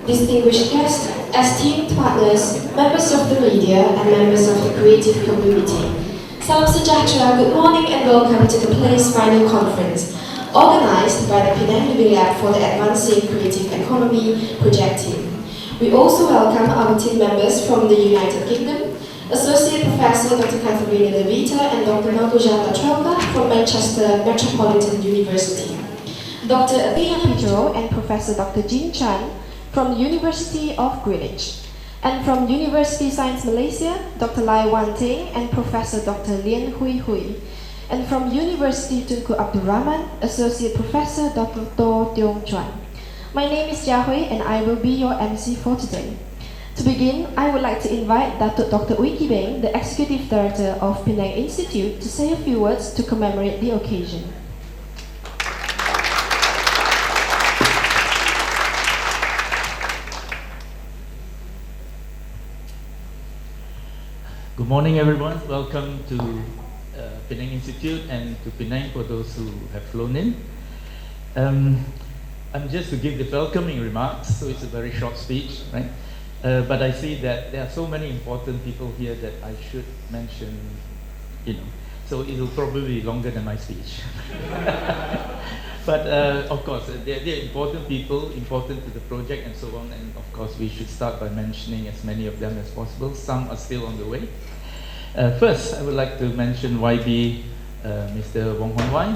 distinguished guests, esteemed partners, members of the media, and members of the creative community. Salam sejahtera, good morning and welcome to the PLLACE Final Conference, organized by the Penang Living Lab for the Advancing Creative Economy project team. We also welcome our team members from the United Kingdom, Associate Professor Dr. Katharina Levita and Dr. Malgorzata Trelka from Manchester Metropolitan University, Dr. Athena Pitero and Professor Dr. Jin Chan from the University of Greenwich, and from University Science Malaysia, Dr. Lai Wan Ting and Professor Dr. Lien Hui Hui, and from University Tunku Abdul Rahman, Associate Professor Dr. To Tiong Chuan. My name is Jia Hui and I will be your MC for today. To begin, I would like to invite Dr. Ooi Ki Beng, the Executive Director of Penang Institute, to say a few words to commemorate the occasion. Good morning, everyone. Welcome to Penang Institute and to Penang for those who have flown in. I'm just to give the welcoming remarks, so it's a very short speech, right? But I see that there are so many important people here that I should mention, so it will probably be longer than my speech. But of course, they're important people, important to the project and so on, and of course we should start by mentioning as many of them as possible. Some are still on the way. First, I would like to mention YB, Mr. Wong Hon Wai,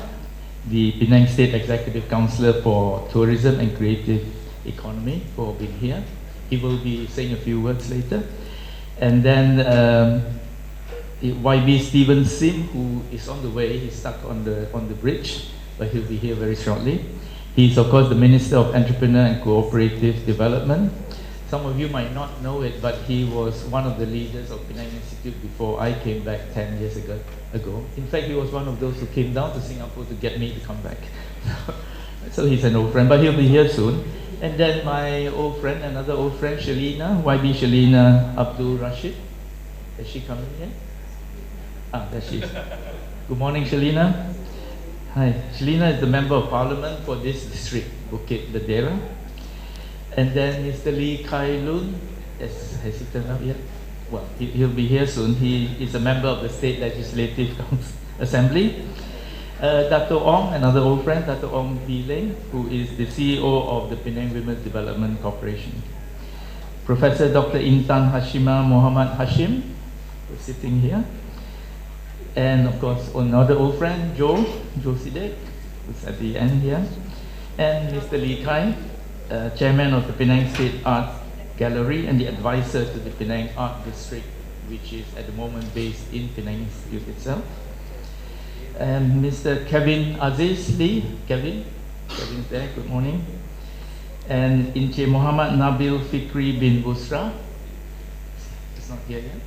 the Penang State Executive Councillor for Tourism and Creative Economy, for being here. He will be saying a few words later. And then YB Stephen Sim, who is on the way, he's stuck on the bridge, but he'll be here very shortly. He's of course the Minister of Entrepreneur and Cooperative Development. Some of you might not know it, but he was one of the leaders of Penang Institute before I came back 10 years ago. In fact, he was one of those who came down to Singapore to get me to come back. So he's an old friend, but he'll be here soon. And then my old friend, another old friend, Shalina, YB Shalina Abdul Rashid. Is she coming here? Ah, there she is. Good morning, Shalina. Hi. Shalina is the Member of Parliament for this district, Bukit Dera. And then Mr. Lee Kai Lun, has he turned up yet? Well, he'll be here soon. He is a member of the State Legislative Assembly. Dato Ong, another old friend, Dato Ong Bileng, who is the CEO of the Penang Women's Development Corporation. Professor Dr. Intan Hashima Muhammad Hashim, who's sitting here. And of course, another old friend, Joe Sidek, who's at the end here. And Mr. Lee Kai, Chairman of the Penang State Art Gallery and the advisor to the Penang Art District, which is at the moment based in Penang Institute itself. And Mr. Kevin Aziz Lee, Kevin's there, good morning. And Encik Muhammad Nabil Fikri bin Busra, he's not here yet.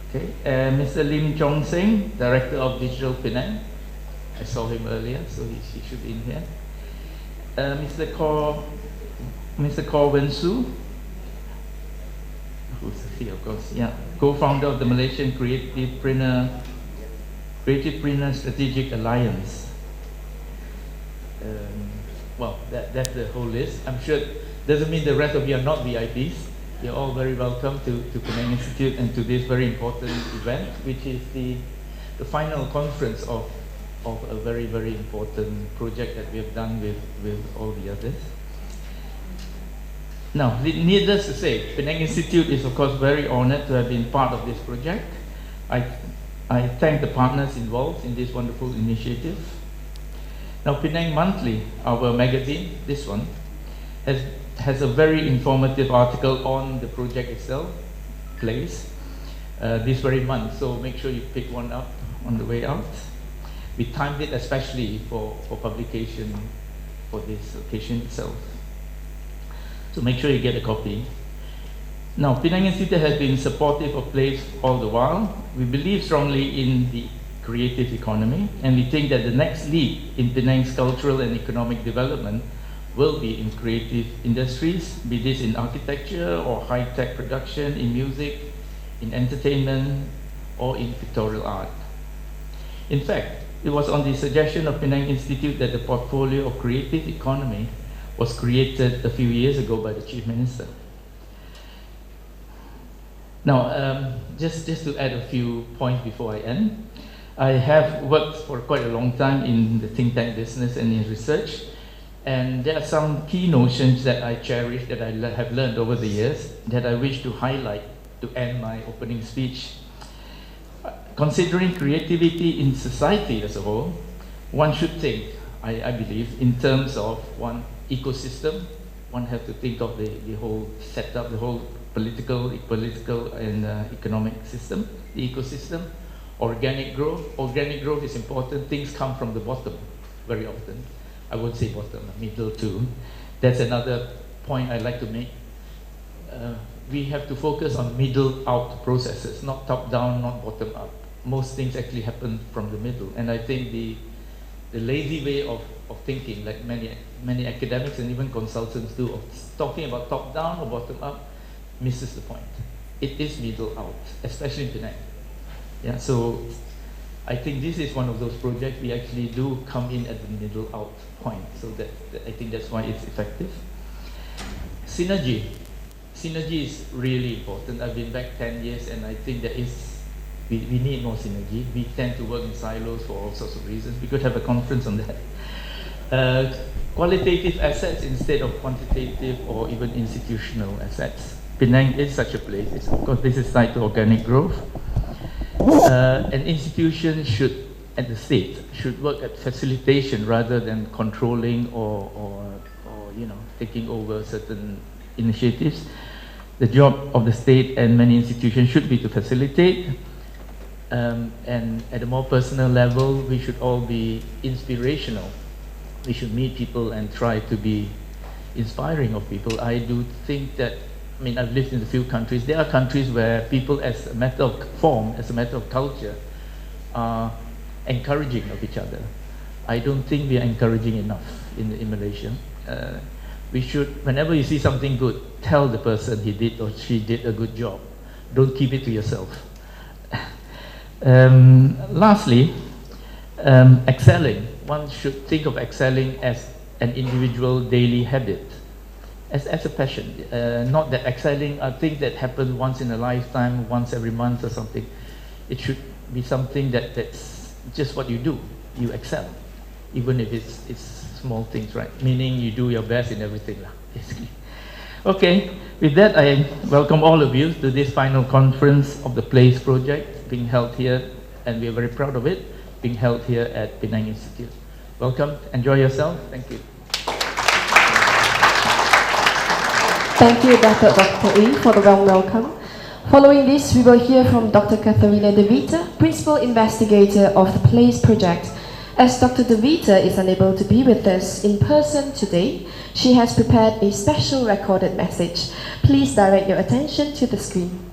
Okay, and Mr. Lim Chong Seng, Director of Digital Penang. I saw him earlier, so he should be in here. Mr. Kor Wen Su, who's here, of course, yeah, co-founder of the Malaysian Creativepreneur Strategic Alliance. Well, that's the whole list. I'm sure it doesn't mean the rest of you are not VIPs. You're all very welcome to Penang Institute and to this very important event, which is the final conference of a very, very important project that we have done with all the others. Now, needless to say, Penang Institute is of course very honored to have been part of this project. I thank the partners involved in this wonderful initiative. Now, Penang Monthly, our magazine, this one, has a very informative article on the project itself, PLLACE, this very month. So make sure you pick one up on the way out. We timed it especially for publication for this occasion itself. So make sure you get a copy. Now, Penang Institute has been supportive of PLLACE all the while. We believe strongly in the creative economy, and we think that the next leap in Penang's cultural and economic development will be in creative industries, be this in architecture or high-tech production, in music, in entertainment, or in pictorial art. In fact, it was on the suggestion of Penang Institute that the portfolio of creative economy was created a few years ago by the Chief Minister. Now, just to add a few points before I end, I have worked for quite a long time in the think tank business and in research, and there are some key notions that I cherish, that I have learned over the years, that I wish to highlight to end my opening speech. Considering creativity in society as a whole, one should think, I believe, in terms of one ecosystem. One has to think of the whole setup, the whole political and economic system, the ecosystem. Organic growth. Organic growth is important. Things come from the bottom very often. I won't say bottom, middle too. That's another point I'd like to make. We have to focus on middle out processes, not top down, not bottom up. Most things actually happen from the middle. And I think the lazy way of thinking, like many academics and even consultants do, of talking about top down or bottom up, misses the point. It is middle out, especially in Penang. Yeah, so I think this is one of those projects we actually do come in at the middle out point. So I think that's why it's effective. Synergy. Synergy is really important. I've been back 10 years and I think we need more synergy. We tend to work in silos for all sorts of reasons. We could have a conference on that. Qualitative assets instead of quantitative or even institutional assets. Penang is such a place. Of course, this is tied to organic growth. An institution should, at the state, should work at facilitation rather than controlling or taking over certain initiatives. The job of the state and many institutions should be to facilitate. And at a more personal level, we should all be inspirational. We should meet people and try to be inspiring of people. I do think that, I mean, I've lived in a few countries. There are countries where people, as a matter of form, as a matter of culture, are encouraging of each other. I don't think we are encouraging enough in Malaysia. We should, whenever you see something good, tell the person he did or she did a good job. Don't keep it to yourself. Lastly, excelling. One should think of excelling as an individual daily habit, as a passion. Not that excelling are things that happen once in a lifetime, once every month or something. It should be something that's just what you do. You excel, even if it's small things, right? Meaning you do your best in everything, basically. Okay, with that, I welcome all of you to this final conference of the PLLACE project being held here, and we are very proud of it, being held here at Penang Institute. Welcome, enjoy yourself. Thank you. Thank you, Dr. Lee, for the warm welcome. Following this, we will hear from Dr. Katharina De Vita, Principal Investigator of the PLLACE project. As Dr. De Vita is unable to be with us in person today, she has prepared a special recorded message. Please direct your attention to the screen.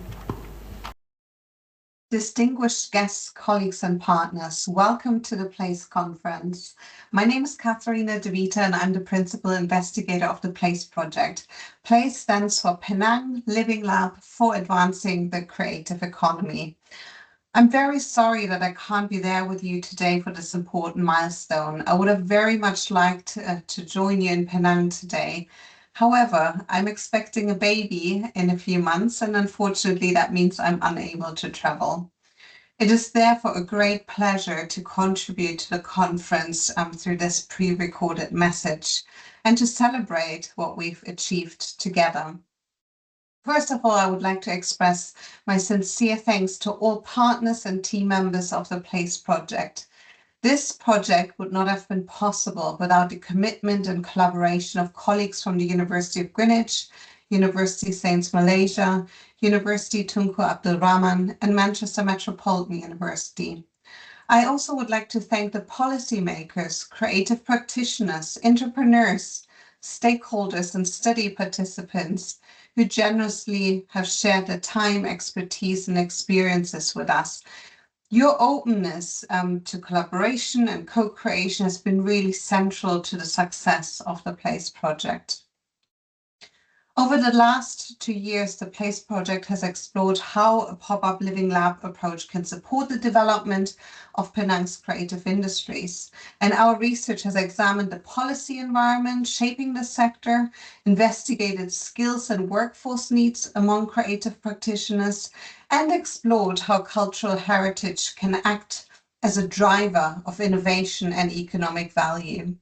Distinguished guests, colleagues and partners, welcome to the PLLACE conference. My name is Katharina De Vita and I'm the Principal Investigator of the PLLACE project. PLLACE stands for Penang Living Lab for Advancing the Creative Economy. I'm very sorry that I can't be there with you today for this important milestone. I would have very much liked to join you in Penang today. However, I'm expecting a baby in a few months, and unfortunately that means I'm unable to travel. It is therefore a great pleasure to contribute to the conference through this pre-recorded message and to celebrate what we've achieved together. First of all, I would like to express my sincere thanks to all partners and team members of the PLLACE project. This project would not have been possible without the commitment and collaboration of colleagues from the University of Greenwich, University Sains Malaysia, University Tunku Abdul Rahman, and Manchester Metropolitan University. I also would like to thank the policymakers, creative practitioners, entrepreneurs, stakeholders, and study participants who generously have shared their time, expertise, and experiences with us. Your openness to collaboration and co-creation has been really central to the success of the PLLACE project. Over the last 2 years, the PLACE project has explored how a pop-up living lab approach can support the development of Penang's creative industries. And our research has examined the policy environment shaping the sector, investigated skills and workforce needs among creative practitioners, and explored how cultural heritage can act as a driver of innovation and economic value.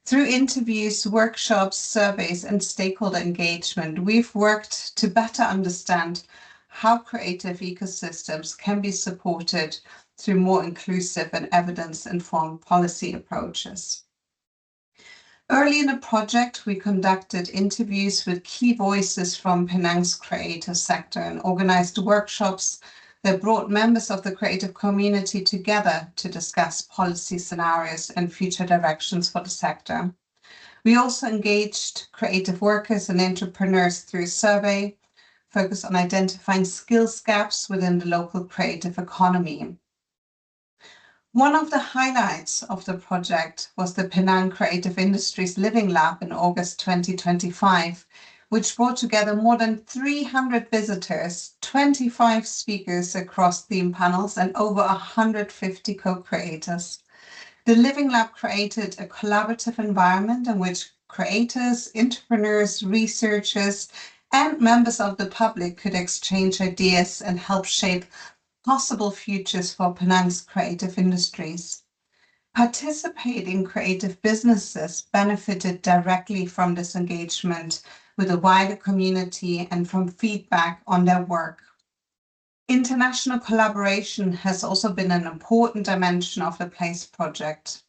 Through interviews, workshops, surveys, and stakeholder engagement, we've worked to better understand how creative ecosystems can be supported through more inclusive and evidence-informed policy approaches. Early in the project, we conducted interviews with key voices from Penang's creative sector and organized workshops that brought members of the creative community together to discuss policy scenarios and future directions for the sector. We also engaged creative workers and entrepreneurs through a survey focused on identifying skills gaps within the local creative economy. One of the highlights of the project was the Penang Creative Industries Living Lab in August 2025, which brought together more than 300 visitors, 25 speakers across theme panels, and over 150 co-creators. The Living Lab created a collaborative environment in which creators, entrepreneurs, researchers, and members of the public could exchange ideas and help shape possible futures for Penang's creative industries. Participating creative businesses benefited directly from this engagement with a wider community and from feedback on their work. International collaboration has also been an important dimension of the PLACE project.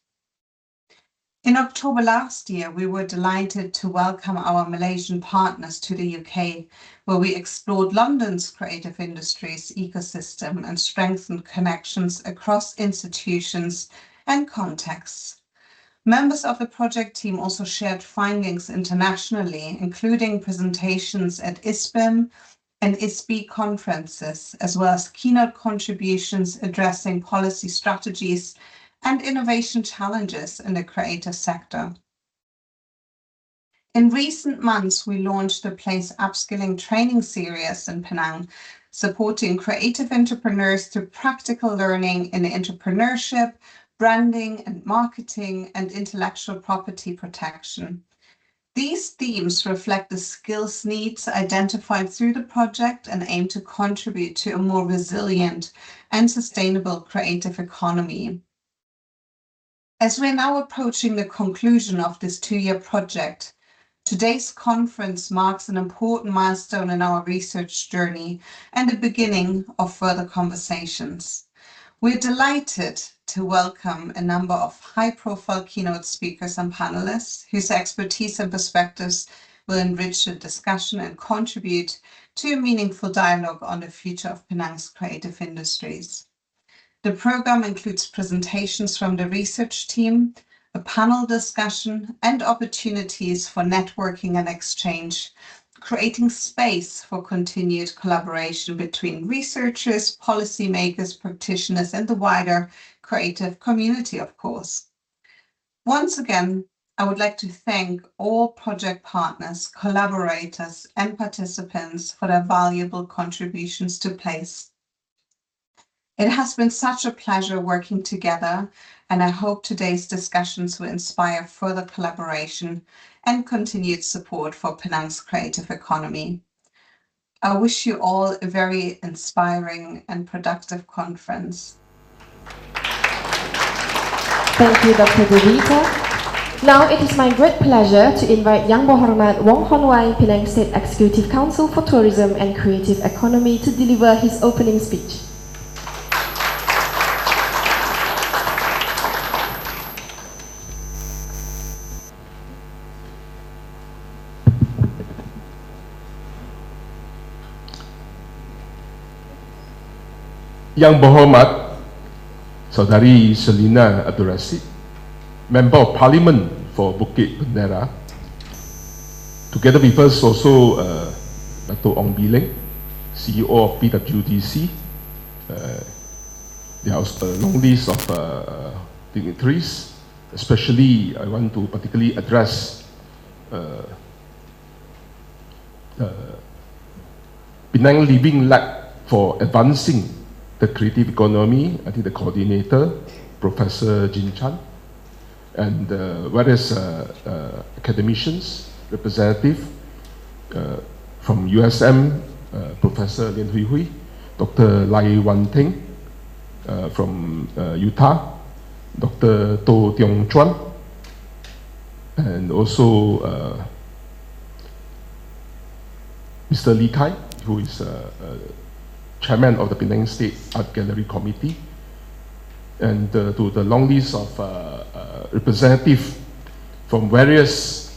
In October last year, we were delighted to welcome our Malaysian partners to the UK, where we explored London's creative industries ecosystem and strengthened connections across institutions and contexts. Members of the project team also shared findings internationally, including presentations at ISBIM and ISB conferences, as well as keynote contributions addressing policy strategies and innovation challenges in the creative sector. In recent months, we launched the PLACE Upskilling Training Series in Penang, supporting creative entrepreneurs through practical learning in entrepreneurship, branding and marketing, and intellectual property protection. These themes reflect the skills needs identified through the project and aim to contribute to a more resilient and sustainable creative economy. As we're now approaching the conclusion of this 2-year project, today's conference marks an important milestone in our research journey and the beginning of further conversations. We're delighted to welcome a number of high-profile keynote speakers and panelists whose expertise and perspectives will enrich the discussion and contribute to a meaningful dialogue on the future of Penang's creative industries. The program includes presentations from the research team, a panel discussion, and opportunities for networking and exchange, creating space for continued collaboration between researchers, policymakers, practitioners, and the wider creative community, of course. Once again, I would like to thank all project partners, collaborators, and participants for their valuable contributions to PLACE. It has been such a pleasure working together, and I hope today's discussions will inspire further collaboration and continued support for Penang's creative economy. I wish you all a very inspiring and productive conference. Thank you, Dr. Devita. Now it is my great pleasure to invite Yang Berhormat Wong Hon Wai, Penang State Executive Council for Tourism and Creative Economy, to deliver his opening speech. Yang Berhormat Saudari Selina Abdul Rasid, Member of Parliament for Bukit Bendera. Together with us also Dr. Ong Bileng, CEO of PWDC. There are a long list of dignitaries. Especially, I want to particularly address Penang Living Lab for Advancing the Creative Economy. I think the coordinator, Professor Jin Chan, and various academicians, representative from USM, Professor Lien Hui Hui, Dr. Lai Wan Teng from Utah, Dr. To Tiong Chuan, and also Mr. Lee Kai, who is chairman of the Penang State Art Gallery Committee, and to the long list of representatives from various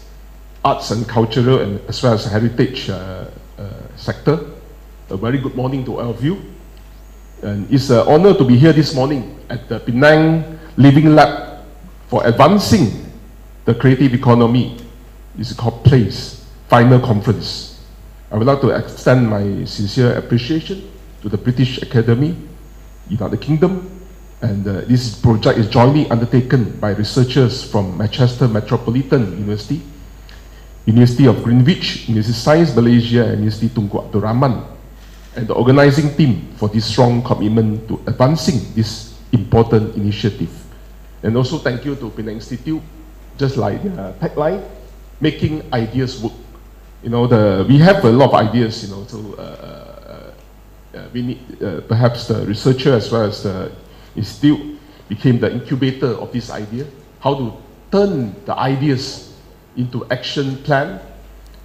arts and cultural and as well as heritage sector. A very good morning to all of you. And it's an honor to be here this morning at the Penang Living Lab for Advancing the Creative Economy. This is called PLLACE Final Conference. I would like to extend my sincere appreciation to the British Academy, United Kingdom, and this project is jointly undertaken by researchers from Manchester Metropolitan University, University of Greenwich, University of Science Malaysia, and University Tunku Abdul Rahman, and the organizing team for this strong commitment to advancing this important initiative. And also thank you to Penang Institute, just like the tagline, making ideas work. You know, we have a lot of ideas, you know, so we need, perhaps the researcher as well as the institute became the incubator of this idea, how to turn the ideas into action plan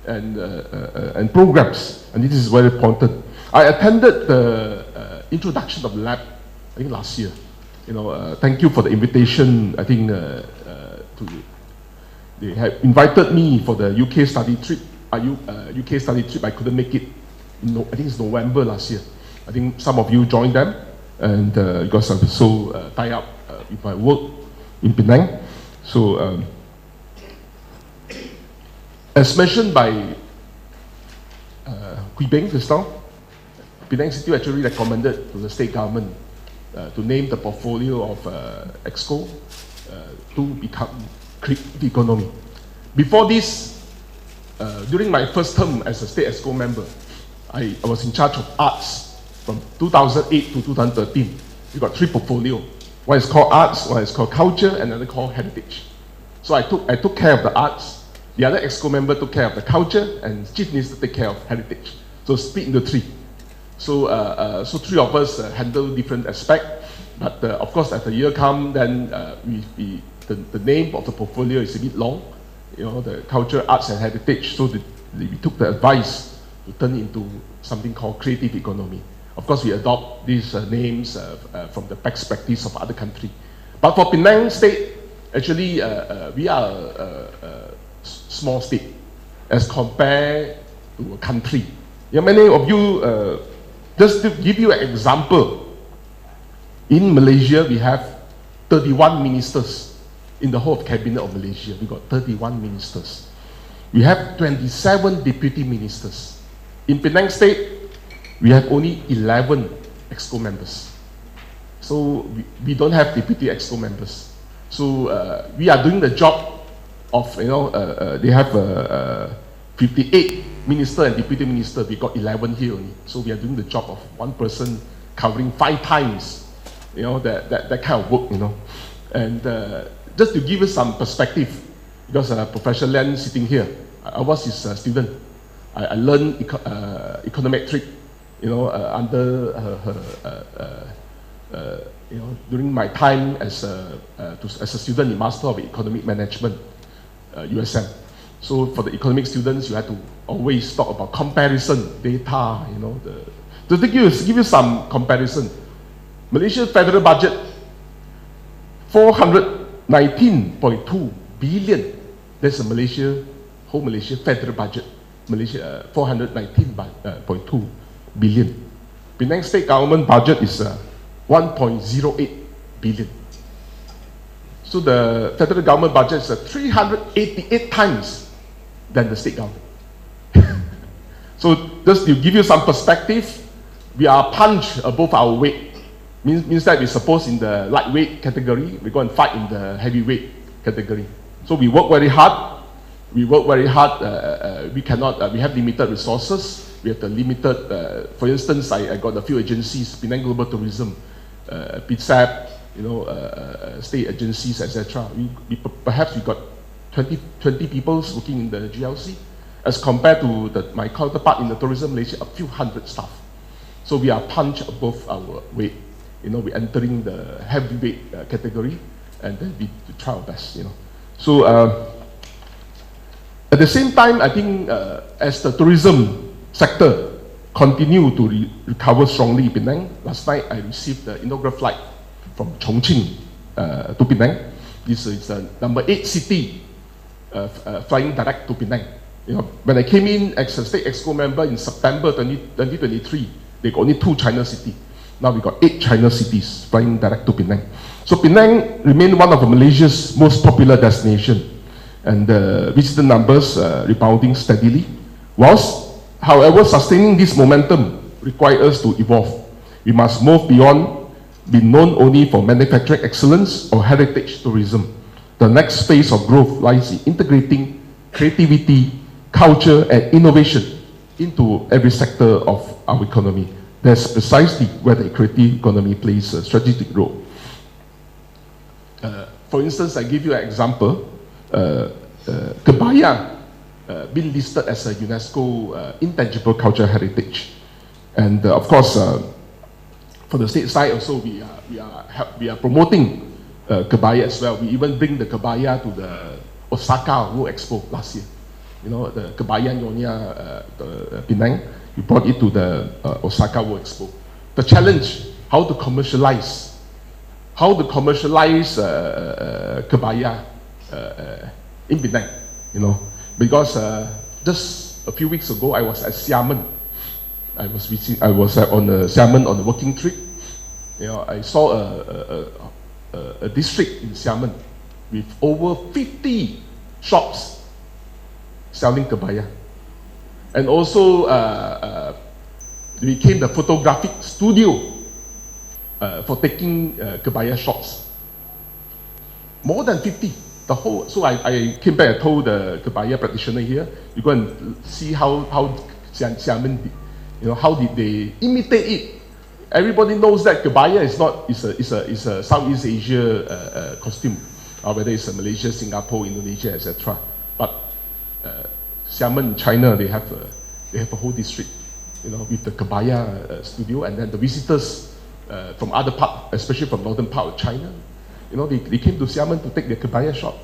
and programs, and this is very important. I attended the introduction of the lab, I think last year. You know, thank you for the invitation. I think they have invited me for the UK study trip. UK study trip. I couldn't make it. I think it's November last year. I think some of you joined them, and because I'm so tied up with my work in Penang. So, as mentioned by Hui Beng just now, Penang Institute actually recommended to the state government to name the portfolio of EXCO to become creative economy. Before this, during my first term as a state EXCO member, I was in charge of arts from 2008 to 2013. We got 3 portfolios. One is called arts, one is called culture, and another called heritage. So I took care of the arts. The other EXCO member took care of the culture, and Chief Minister took care of heritage. So split into 3. So, so 3 of us handle different aspects. But of course, as the year comes, then the name of the portfolio is a bit long. You know, the culture, arts, and heritage. So we took the advice to turn it into something called creative economy. Of course, we adopt these names from the best practice of other countries. But for Penang State, actually, we are a small state as compared to a country. Yeah, many of you, just to give you an example, in Malaysia, we have 31 ministers in the whole of cabinet of Malaysia. We got 31 ministers. We have 27 deputy ministers. In Penang State, we have only 11 EXCO members. So we don't have deputy EXCO members. So we are doing the job of, you know, they have 58 minister and deputy minister. We got 11 here only. So we are doing the job of one person covering 5 times, you know, that kind of work, you know. And just to give you some perspective, because Professor Len sitting here, I was his student. I learned econometric, you know, under you know, during my time as a student in Master of Economic Management, USM. So for the economic students, you have to always talk about comparison data, you know. To give you some comparison, Malaysia federal budget 419.2 billion. That's a whole Malaysia federal budget. Malaysia 419.2 billion. Penang state government budget is 1.08 billion. So the federal government budget is 388 times than the state government. So just to give you some perspective, we are punched above our weight. Means that we're supposed in the lightweight category, we go and fight in the heavyweight category. So we work very hard We work very hard. We cannot. We have limited resources. We have the limited. For instance, I got a few agencies, Penang Global Tourism, PSAP, state agencies, etc. Perhaps we got 20 people working in the GLC, as compared to my counterpart in the tourism Malaysia, a few hundred staff. So we are punched above our weight. We're entering the heavyweight category, and then we try our best. So at the same time, I think as the tourism sector continue to recover strongly in Penang, last night I received the inaugural flight from Chongqing to Penang. This is the number 8 city flying direct to Penang. When I came in as a State Exco member in September 2023, they got only 2 China cities. Now we got 8 China cities flying direct to Penang. So Penang remained one of Malaysia's most popular destinations, and the visitor numbers rebounding steadily. However, sustaining this momentum requires us to evolve. We must move beyond being known only for manufacturing excellence or heritage tourism. The next phase of growth lies in integrating creativity, culture, and innovation into every sector of our economy. That's precisely where the creative economy plays a strategic role. For instance, I give you an example. Kebaya been listed as a UNESCO intangible cultural heritage, and of course, for the state side also, we are promoting Kebaya as well. We even bring the Kebaya to the Osaka World Expo last year. The Kebaya Nyonya Penang, we brought it to the Osaka World Expo. The challenge, how to commercialize Kebaya in Penang, because just a few weeks ago I was at Xiamen. I was on Xiamen on a working trip. I saw a district in Xiamen with over 50 shops selling Kebaya, and also became the photographic studio for taking Kebaya shots. More than 50. So I came back and told the Kebaya practitioner here, you go and see how Xiamen, how did they imitate it. Everybody knows that Kebaya is a Southeast Asia costume, whether it's Malaysia, Singapore, Indonesia, etc. But Xiamen, China, they have a whole district, with the Kebaya studio, and then the visitors from other part, especially from northern part of China, they came to Xiamen to take their Kebaya shot.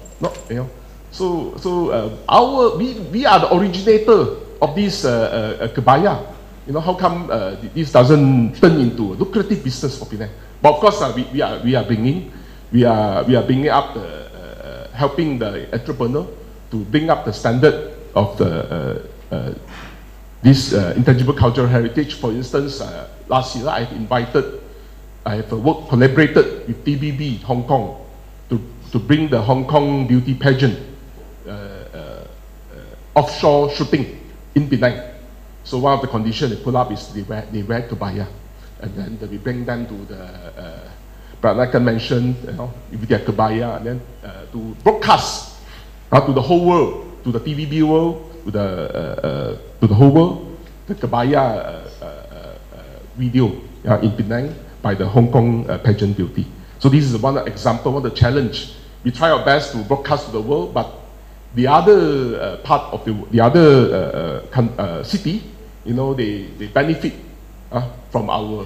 We are the originator of this Kebaya. How come this doesn't turn into a lucrative business for Penang? But of course, we are bringing up helping the entrepreneur to bring up the standard of this intangible cultural heritage. For instance, last year I have collaborated with TVB Hong Kong to bring the Hong Kong beauty pageant offshore shooting in Penang. So one of the conditions they put up is they wear Kebaya, and then we bring them to the Peranakan Mansion, with their Kebaya, and then to broadcast to the whole world, to the TVB world, to the whole world, the Kebaya video in Penang by the Hong Kong pageant beauty. So this is one example, one of the challenge. We try our best to broadcast to the world, but the other part of the other city, they benefit from our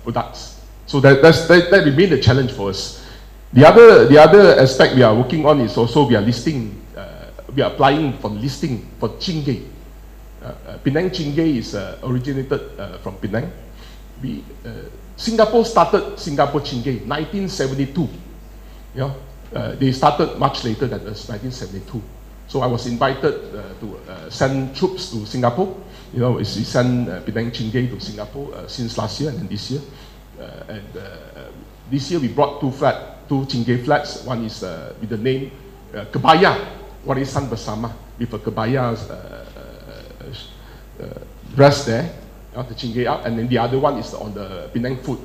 products. So that remains the challenge for us. The other aspect we are working on is also we are applying for listing for Chingay. Penang Chingay is originated from Penang. Singapore started Singapore Chingay 1972. They started much later than us, 1972. So I was invited to send troops to Singapore. We sent Penang Chingay to Singapore since last year and this year. This year we brought two Chingay flags. One is with the name Kebaya, Warisan Bersama, with a Kebaya dress there, the Chingay up, and then the other one is on the Penang food,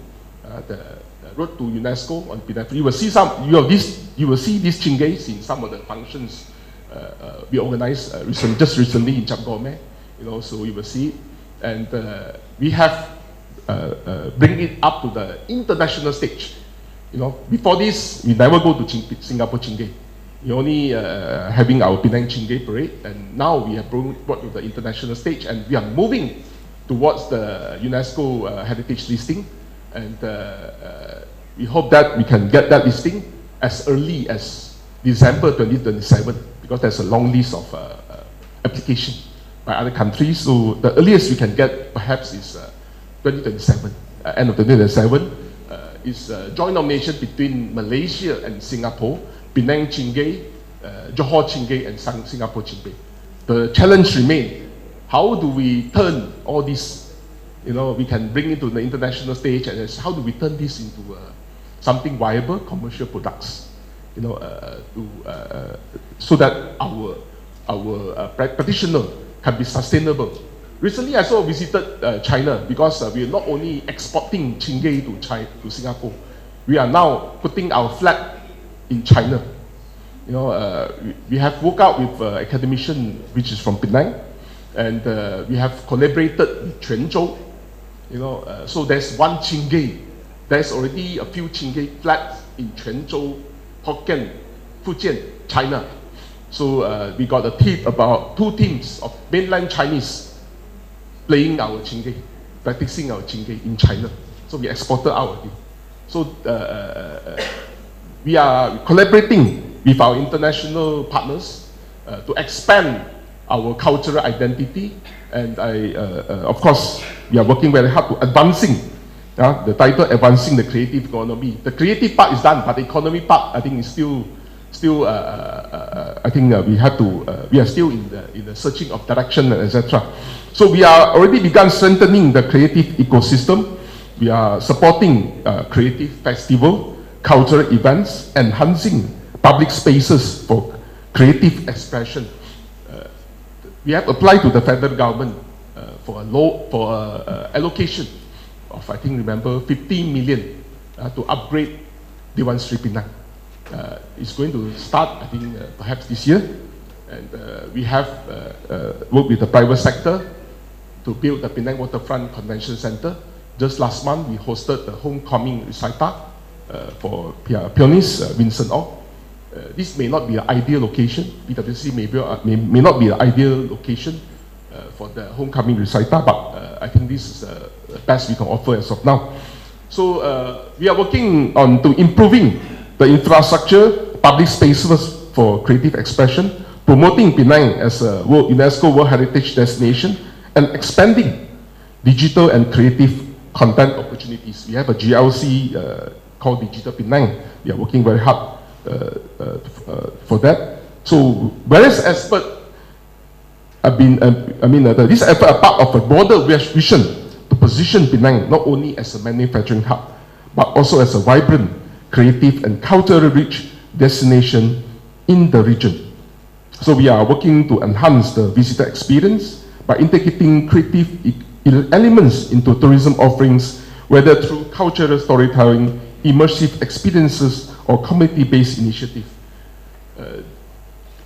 the road to UNESCO on Penang. You will see these Chingays in some of the functions we organized just recently in Chap Gome, so you will see it. And we have bring it up to the international stage. Before this, we never go to Singapore Chingay. We only having our Penang Chingay parade, and now we have brought to the international stage, and we are moving towards the UNESCO heritage listing, and we hope that we can get that listing as early as December 2027, because there's a long list of application by other countries. So the earliest we can get perhaps is 2027, end of 2027. Is a joint nomination between Malaysia and Singapore, Penang Chingay, Johor Chingay, and Singapore Chingay. The challenge remains, how do we turn all this, we can bring it to the international stage, and how do we turn this into something viable, commercial products, so that our practitioner can be sustainable. Recently, I also visited China, because we are not only exporting Chingay to Singapore, we are now putting our flag in China. We have worked out with academician which is from Penang, and we have collaborated with Quanzhou. So there's one Chingay. There's already a few Chingay flags in Quanzhou, Hokkien, Fujian, China. So we got about 2 teams of mainland Chinese playing our Chingay, practicing our Chingay in China. So we exported out of it. So we are collaborating with our international partners to expand our cultural identity, and of course, we are working very hard to advancing the title, advancing the creative economy. The creative part is done, but the economy part, I think, is still. I think we have to. We are still in the searching of direction, etc. So we are already begun strengthening the creative ecosystem. We are supporting creative festival, cultural events, enhancing public spaces for creative expression. We have applied to the federal government for allocation of, I think, remember, 15 million to upgrade Dewan Sri Penang. It's going to start, I think, perhaps this year, and we have worked with the private sector to build the Penang Waterfront Convention Center. Just last month, we hosted the homecoming recital for pianist Vincent Ong. This may not be an ideal location. PWC may not be an ideal location for the homecoming recital, but I think this is the best we can offer as of now. So we are working on to improving the infrastructure, public spaces for creative expression, promoting Penang as a UNESCO World Heritage Destination, and expanding digital and creative content opportunities. We have a GLC called Digital Penang. We are working very hard for that. So various experts have been, this effort are part of a broader vision to position Penang not only as a manufacturing hub, but also as a vibrant, creative, and culturally rich destination in the region. So we are working to enhance the visitor experience by integrating creative elements into tourism offerings, whether through cultural storytelling, immersive experiences, or community-based initiative.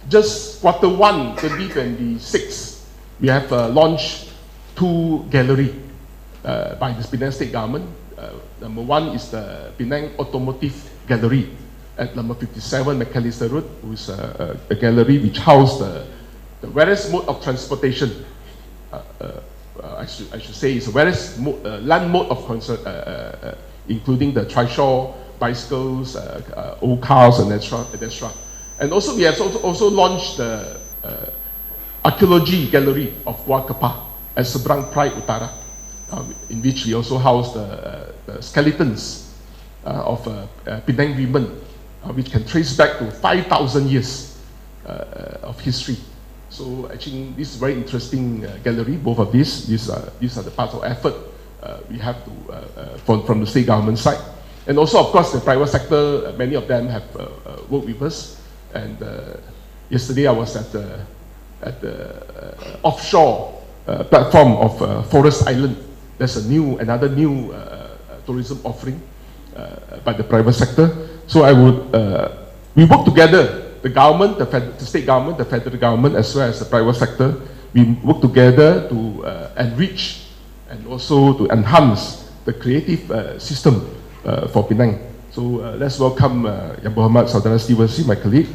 Just Q1 2026, we have launched 2 galleries by the Penang State Government. Number 1 is the Penang Automotive Gallery at number 57 Macalister Road, which is a gallery which houses the various mode of transportation. I should say it's various land mode of concern, including the trishaw, bicycles, old cars, and etc. And also we have also launched the Archaeology Gallery of Wakapa at Seberang Pride Utara, in which we also house the skeletons of Penang women, which can trace back to 5,000 years of history. So actually, this is very interesting gallery. Both of these are the parts of effort we have to from the state government side, and also of course the private sector. Many of them have worked with us. And yesterday I was at the offshore platform of Forest Island. There's another new tourism offering by the private sector. So we work together the government, the state government, the federal government, as well as the private sector, we work together to enrich and also to enhance the creative system for Penang. So let's welcome Yang Berhormat Saudara Steven C, my colleague.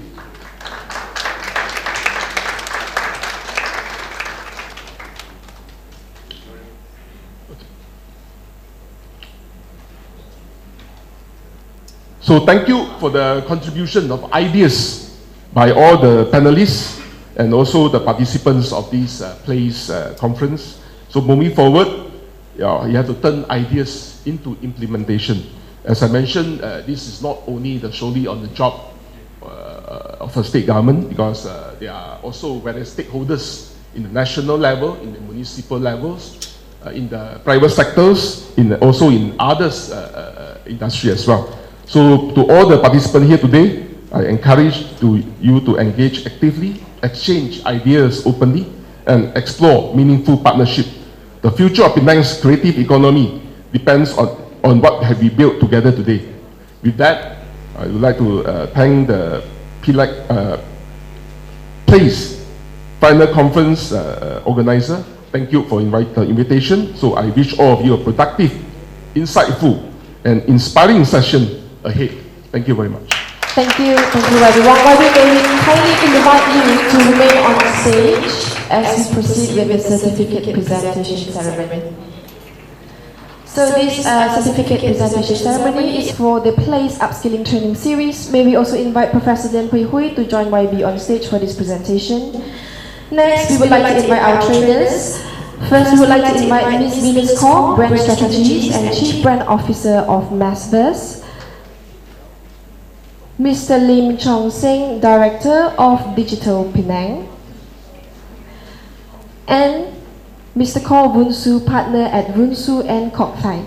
So thank you for the contribution of ideas by all the panelists and also the participants of this PLLACE conference. So moving forward, you have to turn ideas into implementation. As I mentioned, this is not only solely on the job of a state government, because there are also various stakeholders in the national level, in the municipal levels, in the private sectors, also in others industry as well. So to all the participants here today, I encourage you to engage actively, exchange ideas openly, and explore meaningful partnership. The future of Penang's creative economy depends on what have we built together today. With that, I would like to thank the PLLACE final conference organizer. Thank you for the invitation. So I wish all of you a productive, insightful, and inspiring session ahead. Thank you very much. Thank you everyone. While we may kindly invite you to remain on stage as we proceed with the certificate presentation ceremony. So this certificate presentation ceremony is for the PLLACE Upskilling Training Series. May we also invite Professor Den Pui Hui to join YB on stage for this presentation. Next, we would like to invite our trainers. First, we would like to invite Ms. Venus Kong, Brand Strategies and Chief Brand Officer of Massverse. Mr. Lim Chong Seng, Director of Digital Penang. And Mr. Cole Vunsu, Partner at Vunsu and Kok Thai.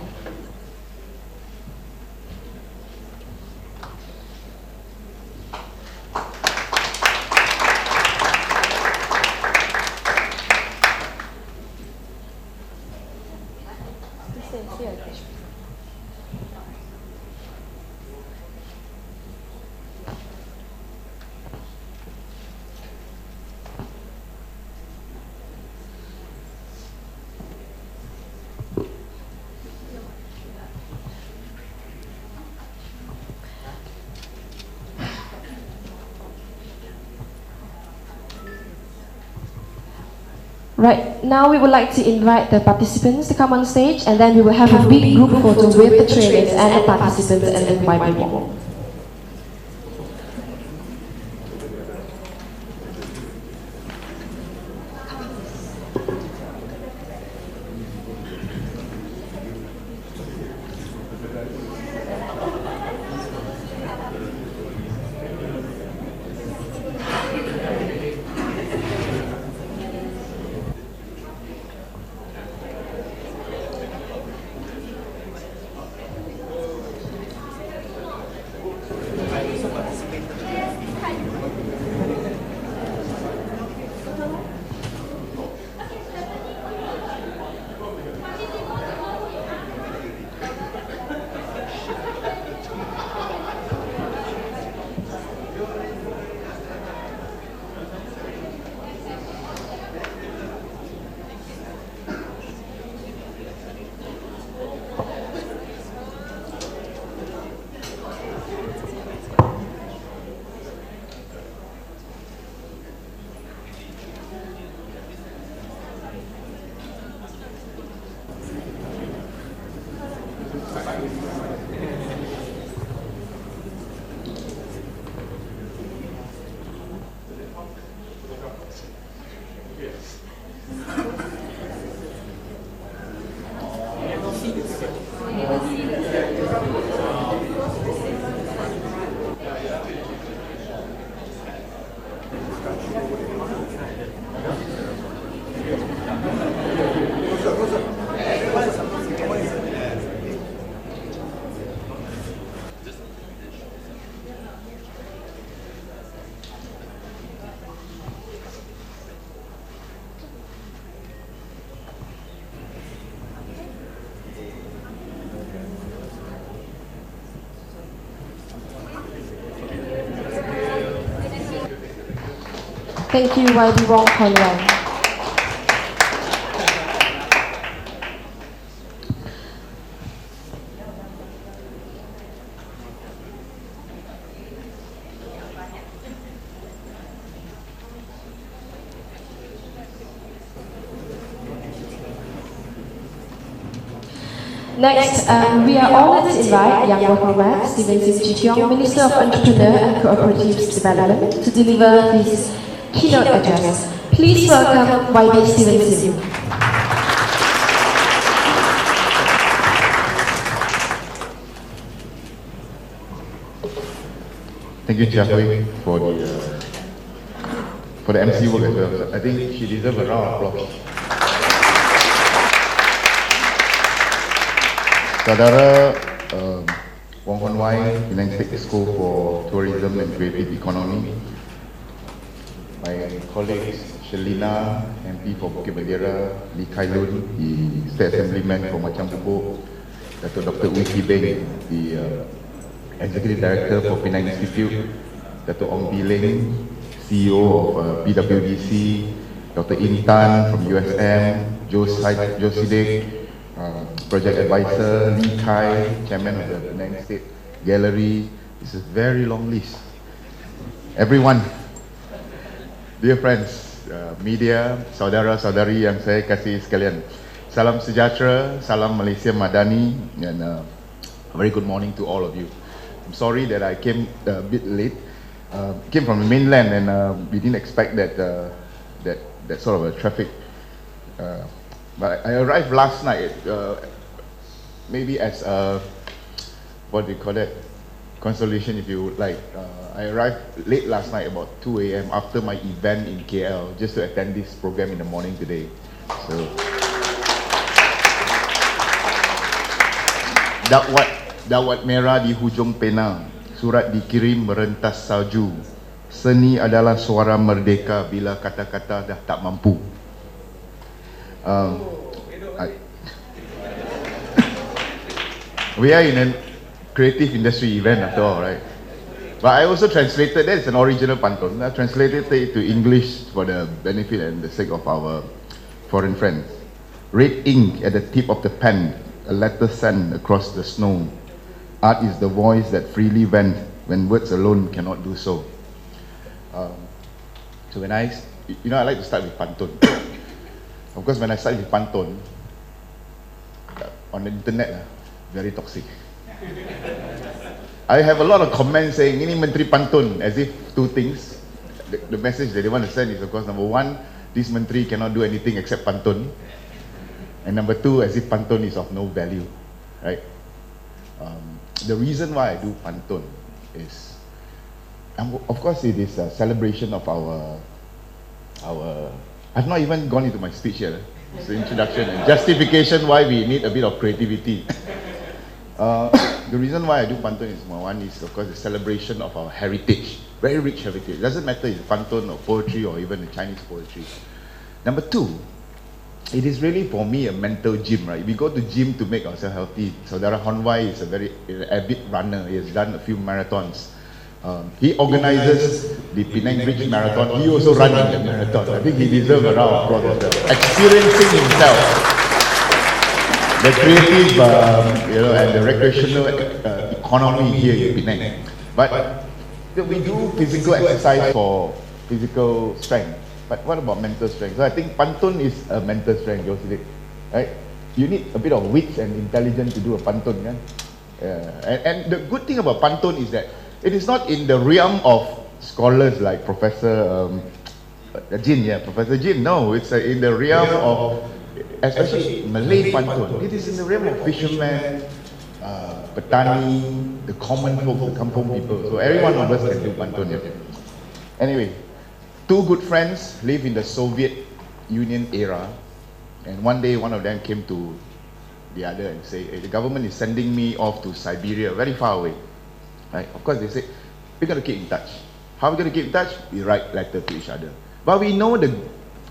Right, now we would like to invite the participants to come on stage, and then we will have a big group photo with the trainers and the participants and the YB wall. Thank you, YB Wong Conway. Next, we are honoured to invite Young Working Rep Stephen Sim Chiong, Minister of Entrepreneur and Cooperative Development, to deliver his keynote address. Please welcome YB Stephen Sim. Thank you, Chia Hui, for the MC work as well. I think she deserves a round of applause. Saudara Wong Hon Wai, Penang State School for Tourism and Creative Economy, my colleagues Shelina, MP for Bukit Bendera, Lee Kai Lun, the State Assemblyman for Macam Bubuk, Dr. Wee Ki Beng, the Executive Director for Penang Institute, Dr. Ong Bileng, CEO of PWDC, Dr. Intan from USM, Joe Sidek, Project Advisor, Lee Kai, Chairman of the Penang State Gallery. It's a very long list. Everyone, dear friends, media, saudara-saudari yang saya kasih sekalian, salam sejahtera, salam Malaysia Madani, and a very good morning to all of you. I'm sorry that I came a bit late. Came from the mainland, and we didn't expect that that sort of a traffic. But I arrived last night, maybe as a, what do you call that, consolation if you would like. I arrived late last night, about 2 a.m. after my event in KL, just to attend this program in the morning today. So, Dawat merah di hujung pena, surat dikirim merentas salju. Seni adalah suara merdeka bila kata-kata dah tak mampu. We are in a creative industry event after all, right? But I also translated, that is an original pantun. I translated it to English for the benefit and the sake of our foreign friends. Red ink at the tip of the pen, a letter sent across the snow. Art is the voice that freely vent when words alone cannot do so. So when I like to start with pantun. Of course, when I start with pantun, on the internet, very toxic. I have a lot of comments saying, ini Menteri Pantun, as if two things. The message that they want to send is, of course, number one, this Menteri cannot do anything except pantun. And number two, as if pantun is of no value, right? The reason why I do pantun is, of course, it is a celebration of our. I've not even gone into my speech yet. It's the introduction and justification why we need a bit of creativity. The reason why I do pantun is, one is, of course, the celebration of our heritage, very rich heritage. It doesn't matter if it's pantun or poetry or even the Chinese poetry. Number two, it is really for me a mental gym, right? We go to gym to make ourselves healthy. Saudara Hon Wai is a very avid runner. He has done a few marathons. He organizes the Penang Bridge Marathon. He also runs the marathon. I think he deserves a round of applause as well. Experiencing himself, the creative, and the recreational economy here in Penang. But we do physical exercise for physical strength. But what about mental strength? So I think pantun is a mental strength, Joseph, right? You need a bit of wits and intelligence to do a pantun, kan? And the good thing about pantun is that it is not in the realm of scholars like Professor Jin, Professor Jin. No, it's in the realm of, especially Malay pantun. It is in the realm of fishermen, petani, the common folk, the kampung people. So every one of us can do pantun. Anyway, two good friends live in the Soviet Union era, and one day one of them came to the other and say, hey, the government is sending me off to Siberia, very far away. Right? Of course, they say, we're going to keep in touch. How are we going to keep in touch? We write letters to each other. But we know the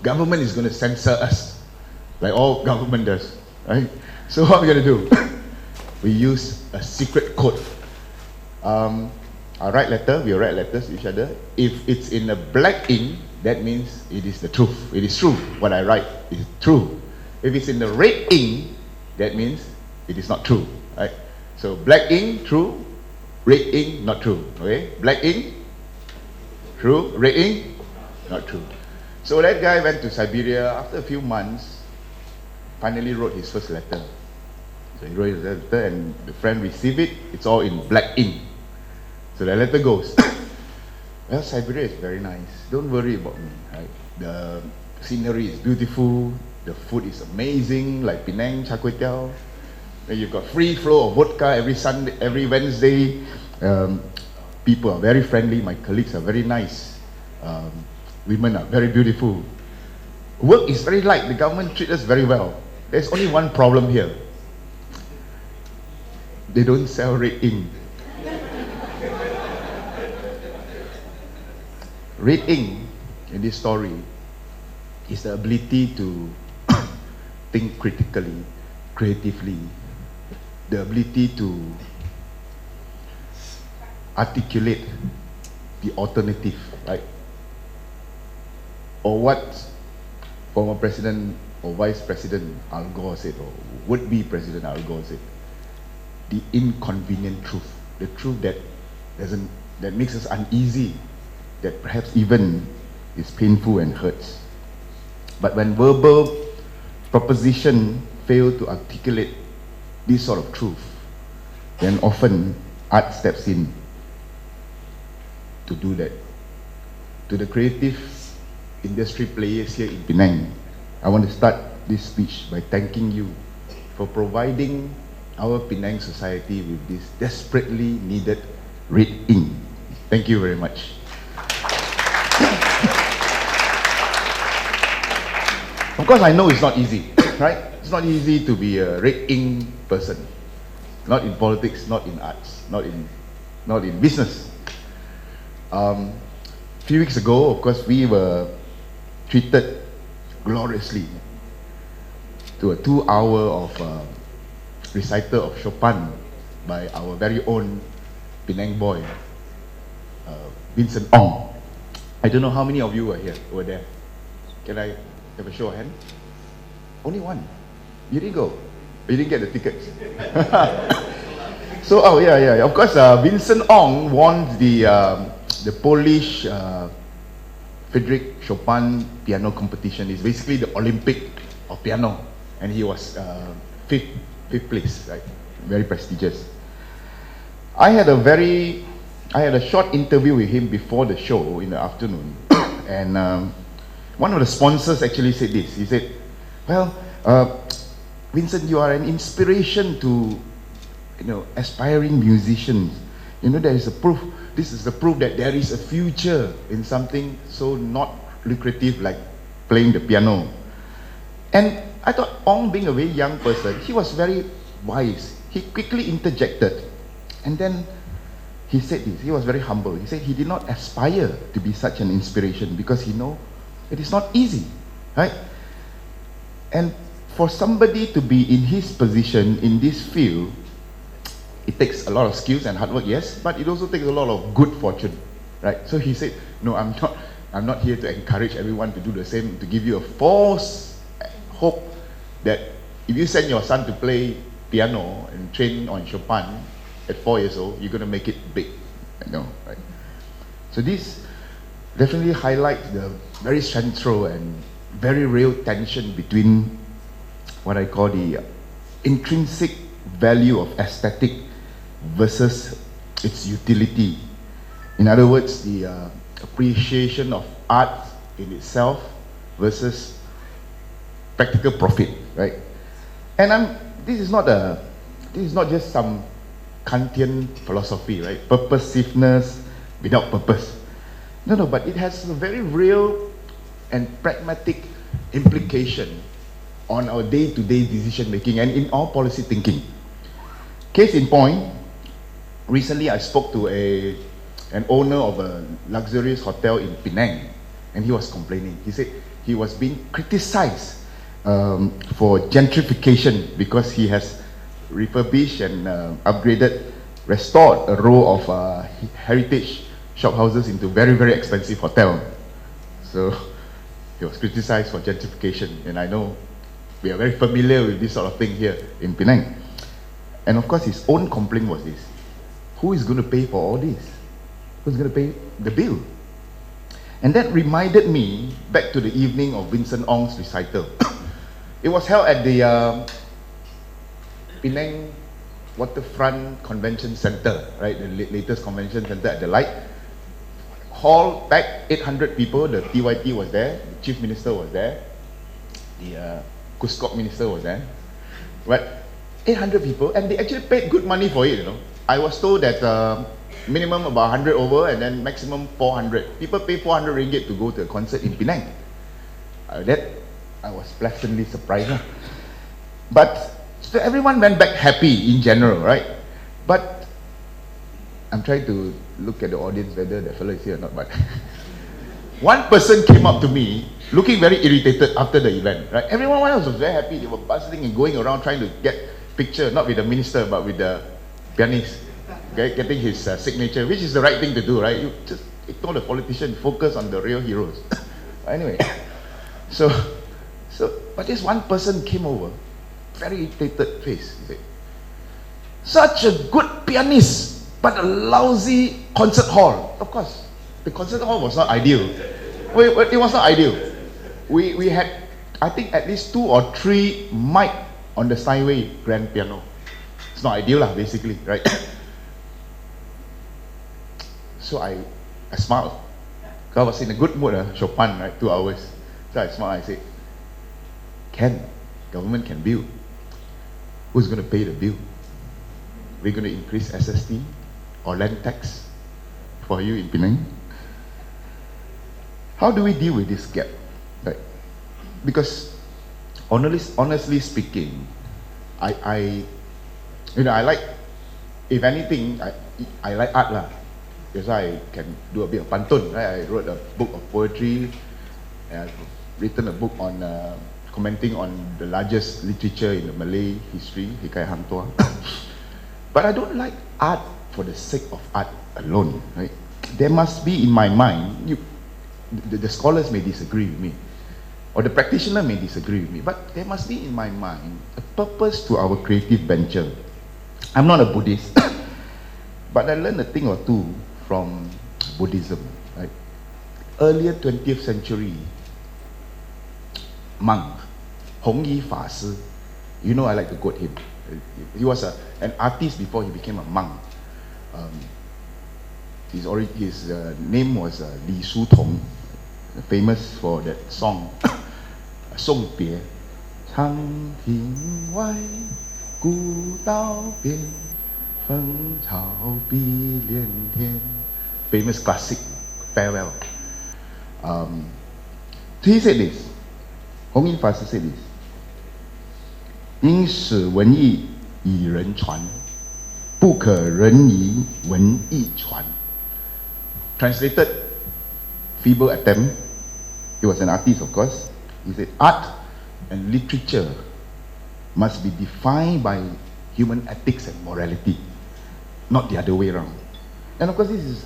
government is going to censor us, like all government does. Right? So what are we going to do? We use a secret code. I write letter, we write letters to each other. If it's in a black ink, that means it is the truth. It is true. What I write is true. If it's in the red ink, that means it is not true, right? So black ink, true. Red ink, not true. Okay, black ink, true. Red ink, not true. So that guy went to Siberia. After a few months, finally wrote his first letter. So he wrote his letter, and the friend received it. It's all in black ink. So the letter goes, well, Siberia is very nice. Don't worry about me, right? The scenery is beautiful. The food is amazing, like Penang, Char Kway Teow. Then you've got free flow of vodka every Sunday, every Wednesday. People are very friendly. My colleagues are very nice. Women are very beautiful. Work is very light. The government treats us very well. There's only one problem here. They don't sell red ink. Red ink in this story is the ability to think critically, creatively, the ability to articulate the alternative, right? Or what former President or Vice President Al Gore said, or would-be President Al Gore said, the inconvenient truth, the truth that makes us uneasy, that perhaps even is painful and hurts. But when verbal proposition fail to articulate this sort of truth, then often art steps in to do that. To the creative industry players here in Penang, I want to start this speech by thanking you for providing our Penang society with this desperately needed red ink. Thank you very much. Of course, I know it's not easy, right? It's not easy to be a red ink person. Not in politics, not in arts, not in business. A few weeks ago, of course, we were treated gloriously to a 2-hour of recital of Chopin by our very own Penang boy, Vincent Ong. I don't know how many of you were there. Can I have a show of hands? Only one. You didn't go. You didn't get the tickets. So, of course, Vincent Ong won the Polish Frédéric Chopin piano competition. It's basically the Olympic of piano, and he was fifth place, right? Very prestigious. I had a short interview with him before the show in the afternoon, and one of the sponsors actually said this. He said, well, Vincent, you are an inspiration to, aspiring musicians. There is a proof. This is the proof that there is a future in something so not lucrative like playing the piano. And I thought Ong, being a very young person, he was very wise. He quickly interjected. And then he said this. He was very humble. He said he did not aspire to be such an inspiration because he knows it is not easy, right? And for somebody to be in his position in this field, it takes a lot of skills and hard work, yes, but it also takes a lot of good fortune, right? So he said, no, I'm not here to encourage everyone to do the same, to give you a false hope that if you send your son to play piano and train on Chopin at 4 years old, you're going to make it big, right? So this definitely highlights the very central and very real tension between what I call the intrinsic value of aesthetic versus its utility. In other words, the appreciation of art in itself versus practical profit, right? And this is not just some Kantian philosophy, right? Purposiveness without purpose. No, but it has a very real and pragmatic implication on our day-to-day decision making and in our policy thinking. Case in point, recently I spoke to an owner of a luxurious hotel in Penang, and he was complaining. He said he was being criticized for gentrification because he has refurbished and restored a row of heritage shophouses into very, very expensive hotel. So he was criticized for gentrification, and I know we are very familiar with this sort of thing here in Penang. And of course, his own complaint was this: who is going to pay for all this? Who's going to pay the bill? And that reminded me back to the evening of Vincent Ong's recital. It was held at the Penang Waterfront Convention Center, right? The latest convention center at the Light. Hall packed, 800 people. The TYT was there, the Chief Minister was there, the Kuskok Minister was there. Right? 800 people, and they actually paid good money for it, you know. I was told that minimum about 100 over, and then maximum 400. People pay 400 ringgit to go to a concert in Penang. That I was pleasantly surprised. But so everyone went back happy in general, right? But I'm trying to look at the audience whether that fellow is here or not. But one person came up to me looking very irritated after the event, right? Everyone else was very happy. They were bustling and going around trying to get picture, not with the minister, but with the pianist, okay, getting his signature, which is the right thing to do, right? You just ignore the politician, focus on the real heroes. Anyway, but this one person came over, very irritated face. He said, "Such a good pianist, but a lousy concert hall." Of course, the concert hall was not ideal. It was not ideal. We had, I think, at least 2 or 3 mic on the Steinway grand piano. It's not ideal lah, basically, right? So I smiled. I was in a good mood, Chopin, right? 2 hours. So I smiled. I said, government can build. Who's going to pay the bill? We're going to increase SST or land tax for you in Penang? How do we deal with this gap? Right? Because honestly speaking, I like, if anything, I like art lah. That's why I can do a bit of pantun, right? I wrote a book of poetry, and I've written a book on commenting on the largest literature in the Malay history, Hikayat Hang Tuah. But I don't like art for the sake of art alone, right? There must be, in my mind, the scholars may disagree with me, or the practitioner may disagree with me, but there must be, in my mind, a purpose to our creative venture. I'm not a Buddhist, but I learned a thing or two from Buddhism, right? Earlier 20th century monk, Hong Yi Fa Si, you know I like to quote him. He was an artist before he became a monk. His name was Li Su Tong, famous for that song, Song Bie, Chang Ting Wai, Gu Dao Bian, Feng Chao Bi Lian Tian. Famous classic, farewell. He said this, Hong Yi Fa Si said this, 应使文艺以人传，不可人以文艺传. Translated, feeble attempt. He was an artist, of course. He said, art and literature must be defined by human ethics and morality, not the other way around. And of course, this is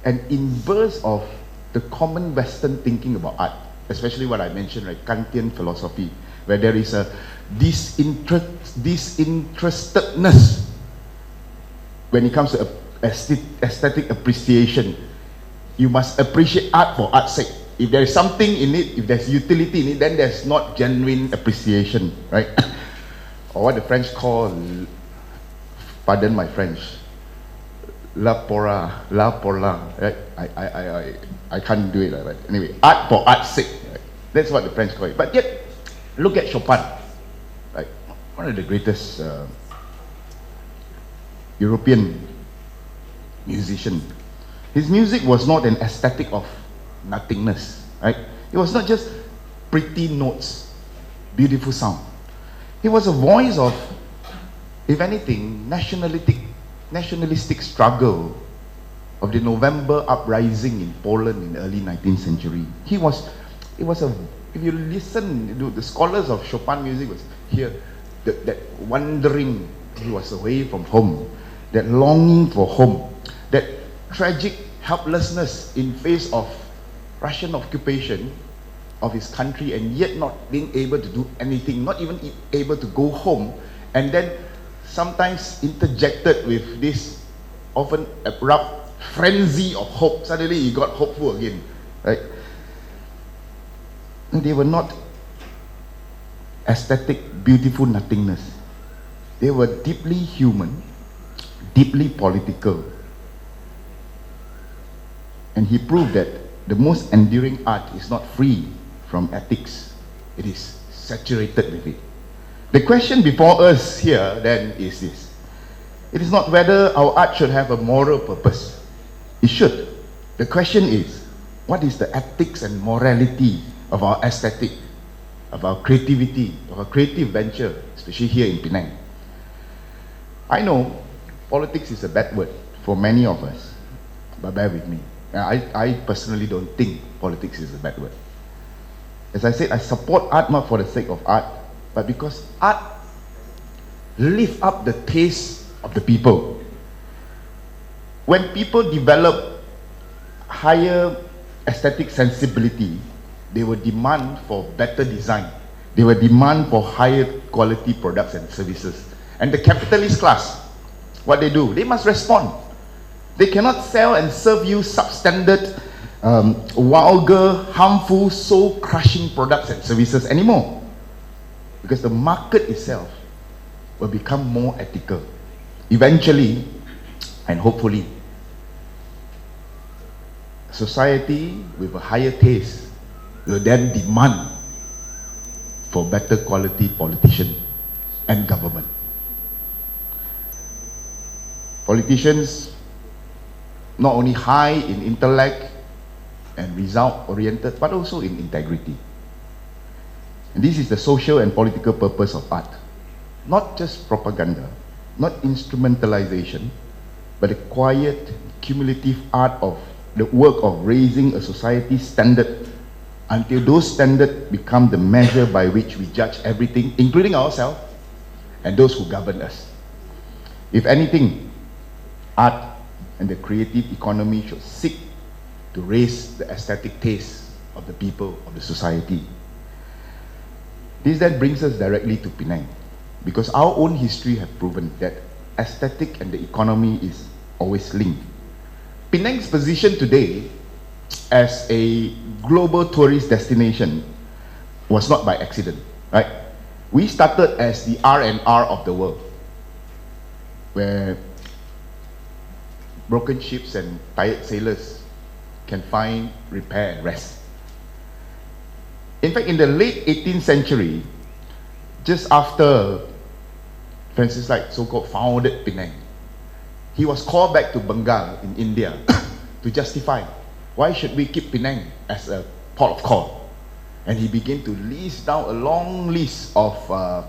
an inverse of the common Western thinking about art, especially what I mentioned, right? Kantian philosophy, where there is a disinterestedness when it comes to aesthetic appreciation. You must appreciate art for art's sake. If there is something in it, if there's utility in it, then there's not genuine appreciation, right? Or what the French call, pardon my French, la pour la, right? I can't do it, right? Anyway, art for art's sake, right? That's what the French call it. But yet, look at Chopin, right? One of the greatest European musician. His music was not an aesthetic of nothingness, right? It was not just pretty notes, beautiful sound. He was a voice of, if anything, nationalistic struggle of the November uprising in Poland in the early 19th century. If you listen, the scholars of Chopin music was here, that wandering, he was away from home, that longing for home, that tragic helplessness in face of Russian occupation of his country and yet not being able to do anything, not even able to go home, and then sometimes interjected with this often abrupt frenzy of hope. Suddenly he got hopeful again, right? And they were not aesthetic, beautiful nothingness. They were deeply human, deeply political. And he proved that the most enduring art is not free from ethics. It is saturated with it. The question before us here then is this. It is not whether our art should have a moral purpose. It should. The question is, what is the ethics and morality of our aesthetic, of our creativity, of our creative venture, especially here in Penang? I know politics is a bad word for many of us, but bear with me. I personally don't think politics is a bad word. As I said, I support art not for the sake of art, but because art lifts up the taste of the people. When people develop higher aesthetic sensibility, they will demand for better design. They will demand for higher quality products and services. And the capitalist class, what they do, they must respond. They cannot sell and serve you substandard, vulgar, harmful, soul-crushing products and services anymore. Because the market itself will become more ethical. Eventually, and hopefully, society with a higher taste will then demand for better quality politician and government. Politicians not only high in intellect and result-oriented, but also in integrity. And this is the social and political purpose of art. Not just propaganda, not instrumentalization, but a quiet, cumulative art of the work of raising a society's standard until those standards become the measure by which we judge everything, including ourselves and those who govern us. If anything, art and the creative economy should seek to raise the aesthetic taste of the people of the society. This then brings us directly to Penang, because our own history has proven that aesthetic and the economy is always linked. Penang's position today as a global tourist destination was not by accident, right? We started as the R&R of the world, where broken ships and tired sailors can find repair and rest. In fact, in the late 18th century, just after Francis Light so-called founded Penang, he was called back to Bengal in India to justify why should we keep Penang as a port of call. And he began to list down a long list of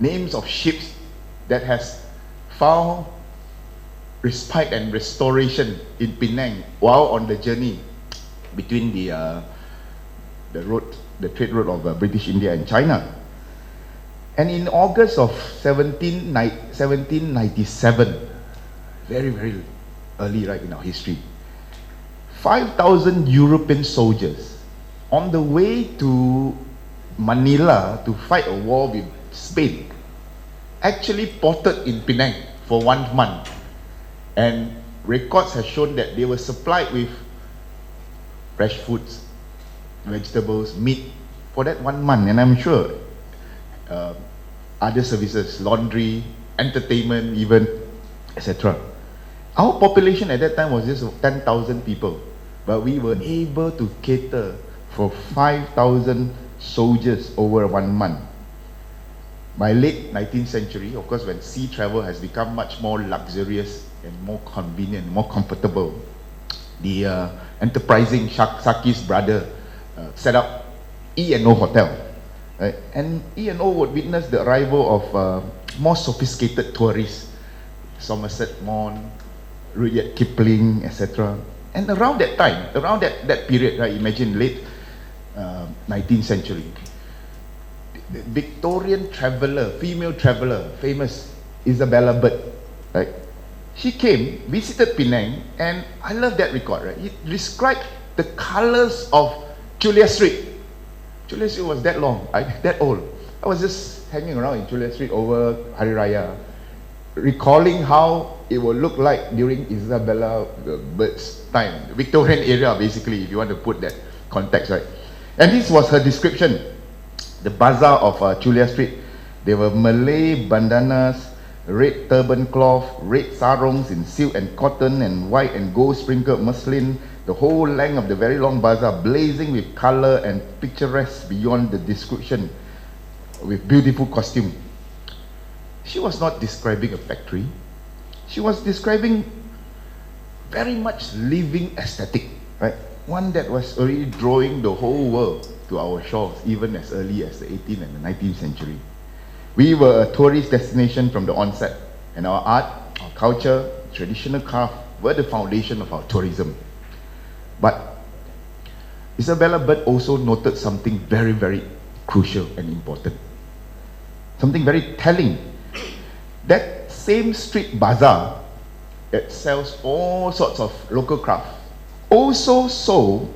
names of ships that has found respite and restoration in Penang while on the journey between the trade route of British India and China. And in August of 1797, very, very early, right, in our history, 5,000 European soldiers on the way to Manila to fight a war with Spain actually ported in Penang for 1 month. And records have shown that they were supplied with fresh foods, vegetables, meat for that 1 month. And I'm sure other services, laundry, entertainment even, etc. Our population at that time was just 10,000 people, but we were able to cater for 5,000 soldiers over 1 month. By late 19th century, of course, when sea travel has become much more luxurious and more convenient, more comfortable, the enterprising Saki's brother set up E&O Hotel. Right? And E&O would witness the arrival of more sophisticated tourists, Somerset Maugham, Rudyard Kipling, etc. And around that time, around that period, right, imagine late 19th century, the Victorian traveller, female traveller, famous Isabella Bird, right? She came, visited Penang, and I love that record, right? It described the colors of Julia Street. Julia Street was that long, that old. I was just hanging around in Julia Street over Hari Raya, recalling how it would look like during Isabella Bird's time, Victorian era basically, if you want to put that context, right? And this was her description. The bazaar of Julia Street, there were Malay bandanas, red turban cloth, red sarongs in silk and cotton and white and gold sprinkled muslin, the whole length of the very long bazaar blazing with color and picturesque beyond the description, with beautiful costume. She was not describing a factory. She was describing very much living aesthetic, right? One that was already drawing the whole world to our shores, even as early as the 18th and the 19th century. We were a tourist destination from the onset, and our art, our culture, traditional craft were the foundation of our tourism. But Isabella Bird also noted something very, very crucial and important. Something very telling. That same street bazaar that sells all sorts of local craft also sold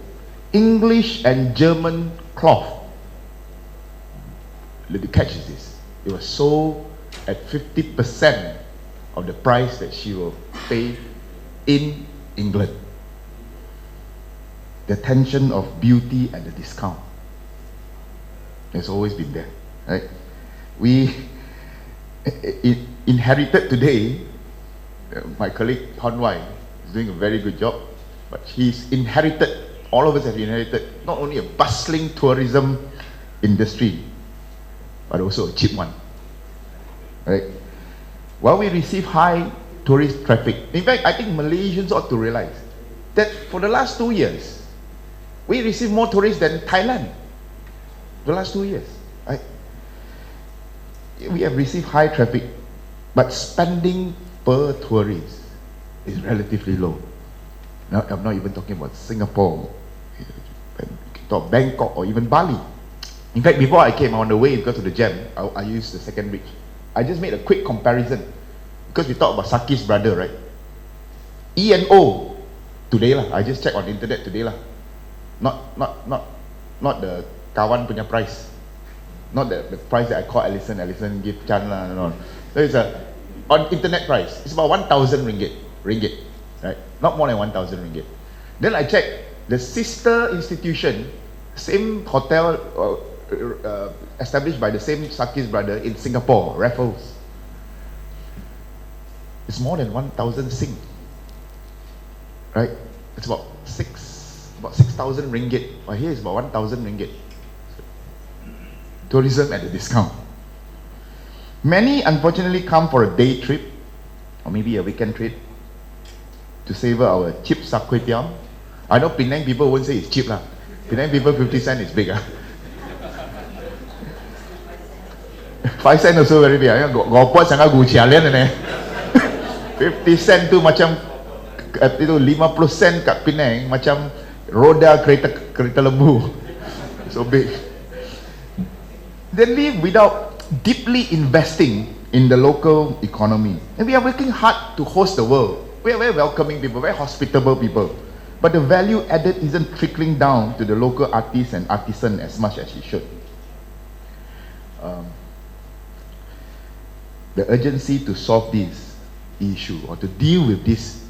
English and German cloth. The catch is this: it was sold at 50% of the price that she will pay in England. The tension of beauty and the discount has always been there, right? We inherited today, my colleague Hon Wai is doing a very good job, but he's inherited, all of us have inherited, not only a bustling tourism industry, but also a cheap one, right? While we receive high tourist traffic, in fact, I think Malaysians ought to realize that for the last 2 years, we receive more tourists than Thailand. The last 2 years, right? We have received high traffic, but spending per tourist is relatively low. Now, I'm not even talking about Singapore, talk Bangkok or even Bali. In fact, before I came on the way because of the jam, I used the second bridge. I just made a quick comparison because we talked about Saki's brother, right? E&O today lah. I just checked on the internet today lah. Not the kawan punya price, not the price that I call Alison give Chan lah and all. So it's on internet price. It's about 1,000 ringgit, right? Not more than 1,000 ringgit. Then I checked the sister institution, same hotel established by the same Saki's brother in Singapore, Raffles. It's more than 1,000 Sing, right? It's about 6,000 ringgit. Well, here is about 1,000 ringgit. Tourism at a discount. Many unfortunately come for a day trip or maybe a weekend trip to savor our cheap sak kway teow. I know Penang people won't say it's cheap lah. Penang people 50 cent is big. 5 cent also very big. Gopot sangat gucialian ni. 50 cent tu macam itu 50 sen kat Penang macam roda kereta lembu. So big. They live without deeply investing in the local economy. And we are working hard to host the world. We are very welcoming people, very hospitable people. But the value added isn't trickling down to the local artists and artisan as much as it should. The urgency to solve this issue or to deal with this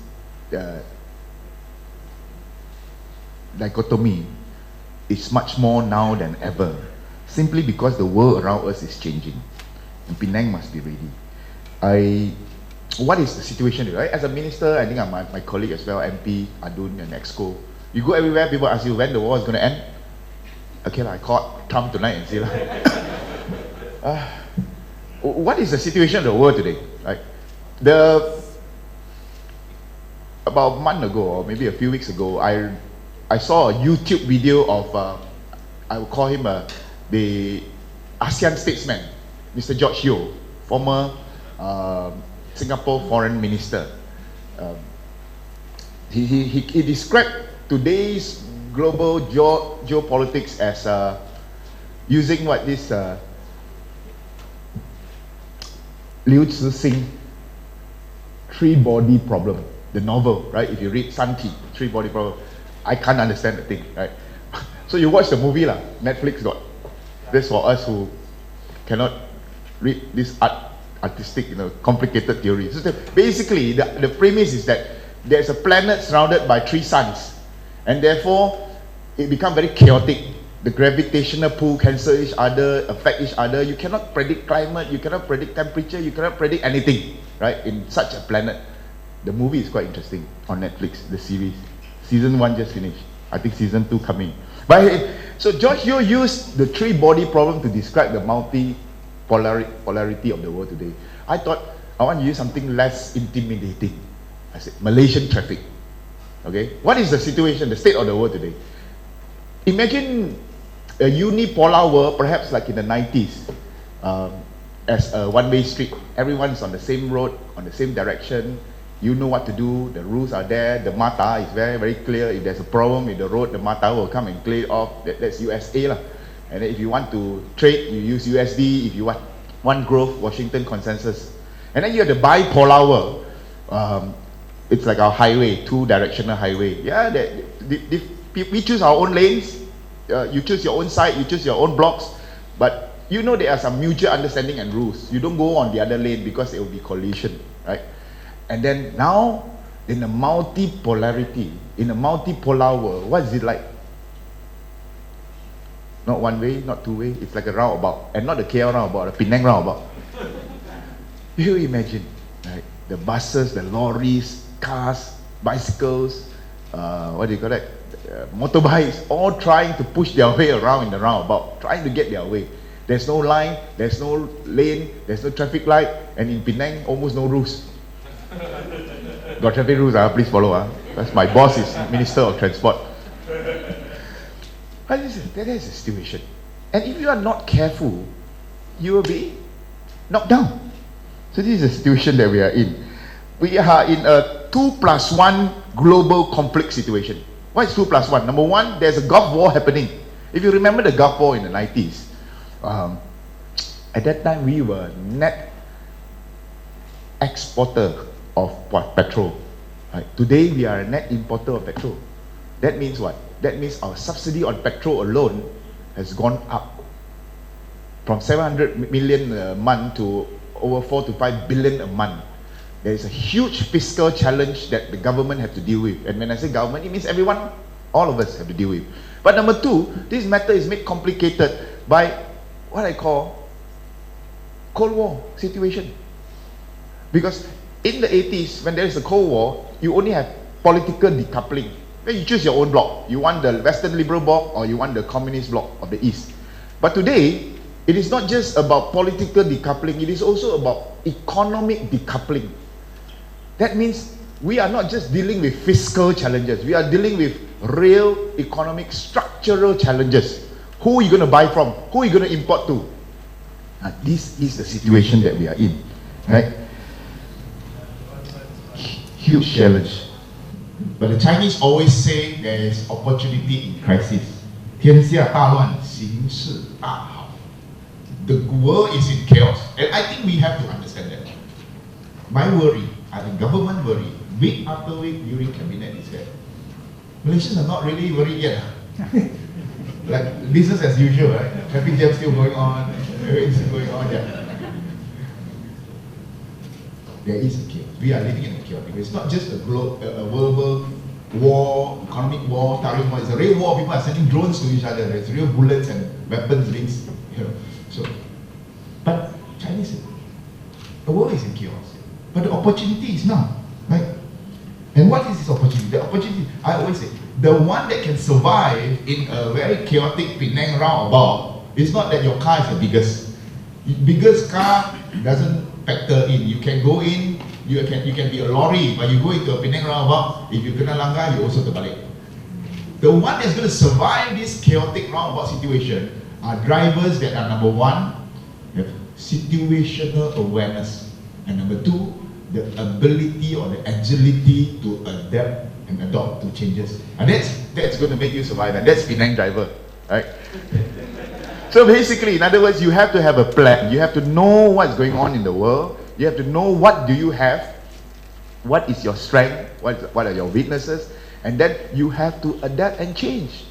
dichotomy is much more now than ever, simply because the world around us is changing, and Penang must be ready. What is the situation, right? As a minister, I think I'm my colleague as well, MP, Adun and Exco. You go everywhere, people ask you when the war is going to end. Okay lah, I called Trump tonight and see lah. What is the situation of the world today? Right? About a month ago, or maybe a few weeks ago, I saw a YouTube video of I would call him the ASEAN statesman, Mr. George Yeo, former Singapore foreign minister. He described today's global geopolitics as using what this Liu Cixin three-body problem, the novel, right? If you read Santi, three-body problem. I can't understand the thing, right? So you watch the movie lah, Netflix got. That's for us who cannot read this artistic, complicated theory. So basically, the premise is that there's a planet surrounded by 3 suns, and therefore it becomes very chaotic. The gravitational pull cancel each other, affect each other. You cannot predict climate, you cannot predict temperature, you cannot predict anything, right? In such a planet. The movie is quite interesting on Netflix, the series. Season 1 just finished. I think season 2 coming. But so George Yeo used the 3-body problem to describe the multi-polarity of the world today. I thought I want to use something less intimidating. I said Malaysian traffic. Okay, what is the situation, the state of the world today? Imagine a unipolar world, perhaps like in the 90s, as a one-way street. Everyone is on the same road, on the same direction. You know what to do, the rules are there, the mata is very, very clear. If there's a problem with the road, the mata will come and clear it off. That's USA lah. And then if you want to trade, you use USD. If you want growth, Washington consensus. And then you have the bipolar world. It's like our highway, 2-directional highway. Yeah, we choose our own lanes. You choose your own side, you choose your own blocks. But you know there are some mutual understanding and rules. You don't go on the other lane because it will be collision, right? And then now, in the multipolarity, in a multipolar world, what is it like? Not one way, not two way, it's like a roundabout. And not the KL roundabout, the Penang roundabout. You imagine, right? The buses, the lorries, cars, bicycles, what do you call that? Motorbikes, all trying to push their way around in the roundabout, trying to get their way. There's no line, there's no lane, there's no traffic light, and in Penang, almost no rules. Got traffic rules, please follow. That's my boss is Minister of Transport. But that is a situation. And if you are not careful, you will be knocked down. So this is the situation that we are in. We are in a 2+1 global conflict situation. What is 2+1? Number one, there's a Gulf War happening. If you remember the Gulf War in the 90s, at that time we were net exporter of petrol. Right? Today we are a net importer of petrol. That means what? That means our subsidy on petrol alone has gone up from 700 million a month to over 4 to 5 billion a month. There is a huge fiscal challenge that the government have to deal with. And when I say government, it means everyone, all of us have to deal with. But number two, this matter is made complicated by what I call Cold War situation. Because in the 80s, when there is a Cold War, you only have political decoupling. Then you choose your own bloc. You want the Western Liberal bloc or you want the Communist bloc of the East. But today, it is not just about political decoupling, it is also about economic decoupling. That means we are not just dealing with fiscal challenges, we are dealing with real economic structural challenges. Who are you going to buy from? Who are you going to import to? Now, this is the situation that we are in, right? Huge challenge. But the Chinese always say there is opportunity in crisis. 天下大乱，形势大好. The world is in chaos, and I think we have to understand that. My worry, I think government worry, week after week during cabinet is that Malaysians are not really worried yet. Like business as usual, right? Traffic jam still going on, everything's still going on. Yeah. There is a chaos. We are living in a chaos. It's not just a verbal war, economic war, tariff war. It's a real war. People are sending drones to each other. There's real bullets and weapons being, So, but Chinese, the world is in chaos. But the opportunity is now, right? And what is this opportunity? The opportunity, I always say, the one that can survive in a very chaotic Penang roundabout is not that your car is the biggest. Biggest car doesn't factor in. You can go in, you can be a lorry, but you go into a Penang roundabout, if you kena langgar, you also terbalik. The one that's going to survive this chaotic roundabout situation are drivers that are, number one, have situational awareness, and number two, the ability or the agility to adapt and adopt to changes. And that's going to make you survive, and that's Penang driver, right? So basically, in other words, you have to have a plan. You have to know what's going on in the world. You have to know what do you have, what is your strength, what are your weaknesses, And then you have to adapt and change.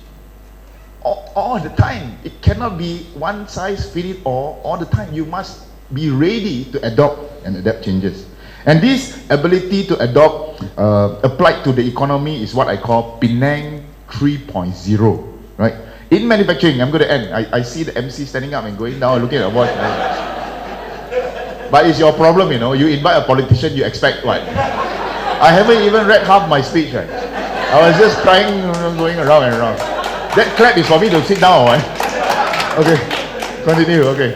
All the time. It cannot be one size fit it all the time. You must be ready to adopt and adapt changes. And this ability to adopt applied to the economy is what I call Penang 3.0, right? In manufacturing, I'm going to end. I see the MC standing up and going down, looking at a watch. But it's your problem, you know. You invite a politician, you expect what? I haven't even read half my speech, right? I was just crying, going around and around. That clap is for me to sit down, right? Okay, continue, okay.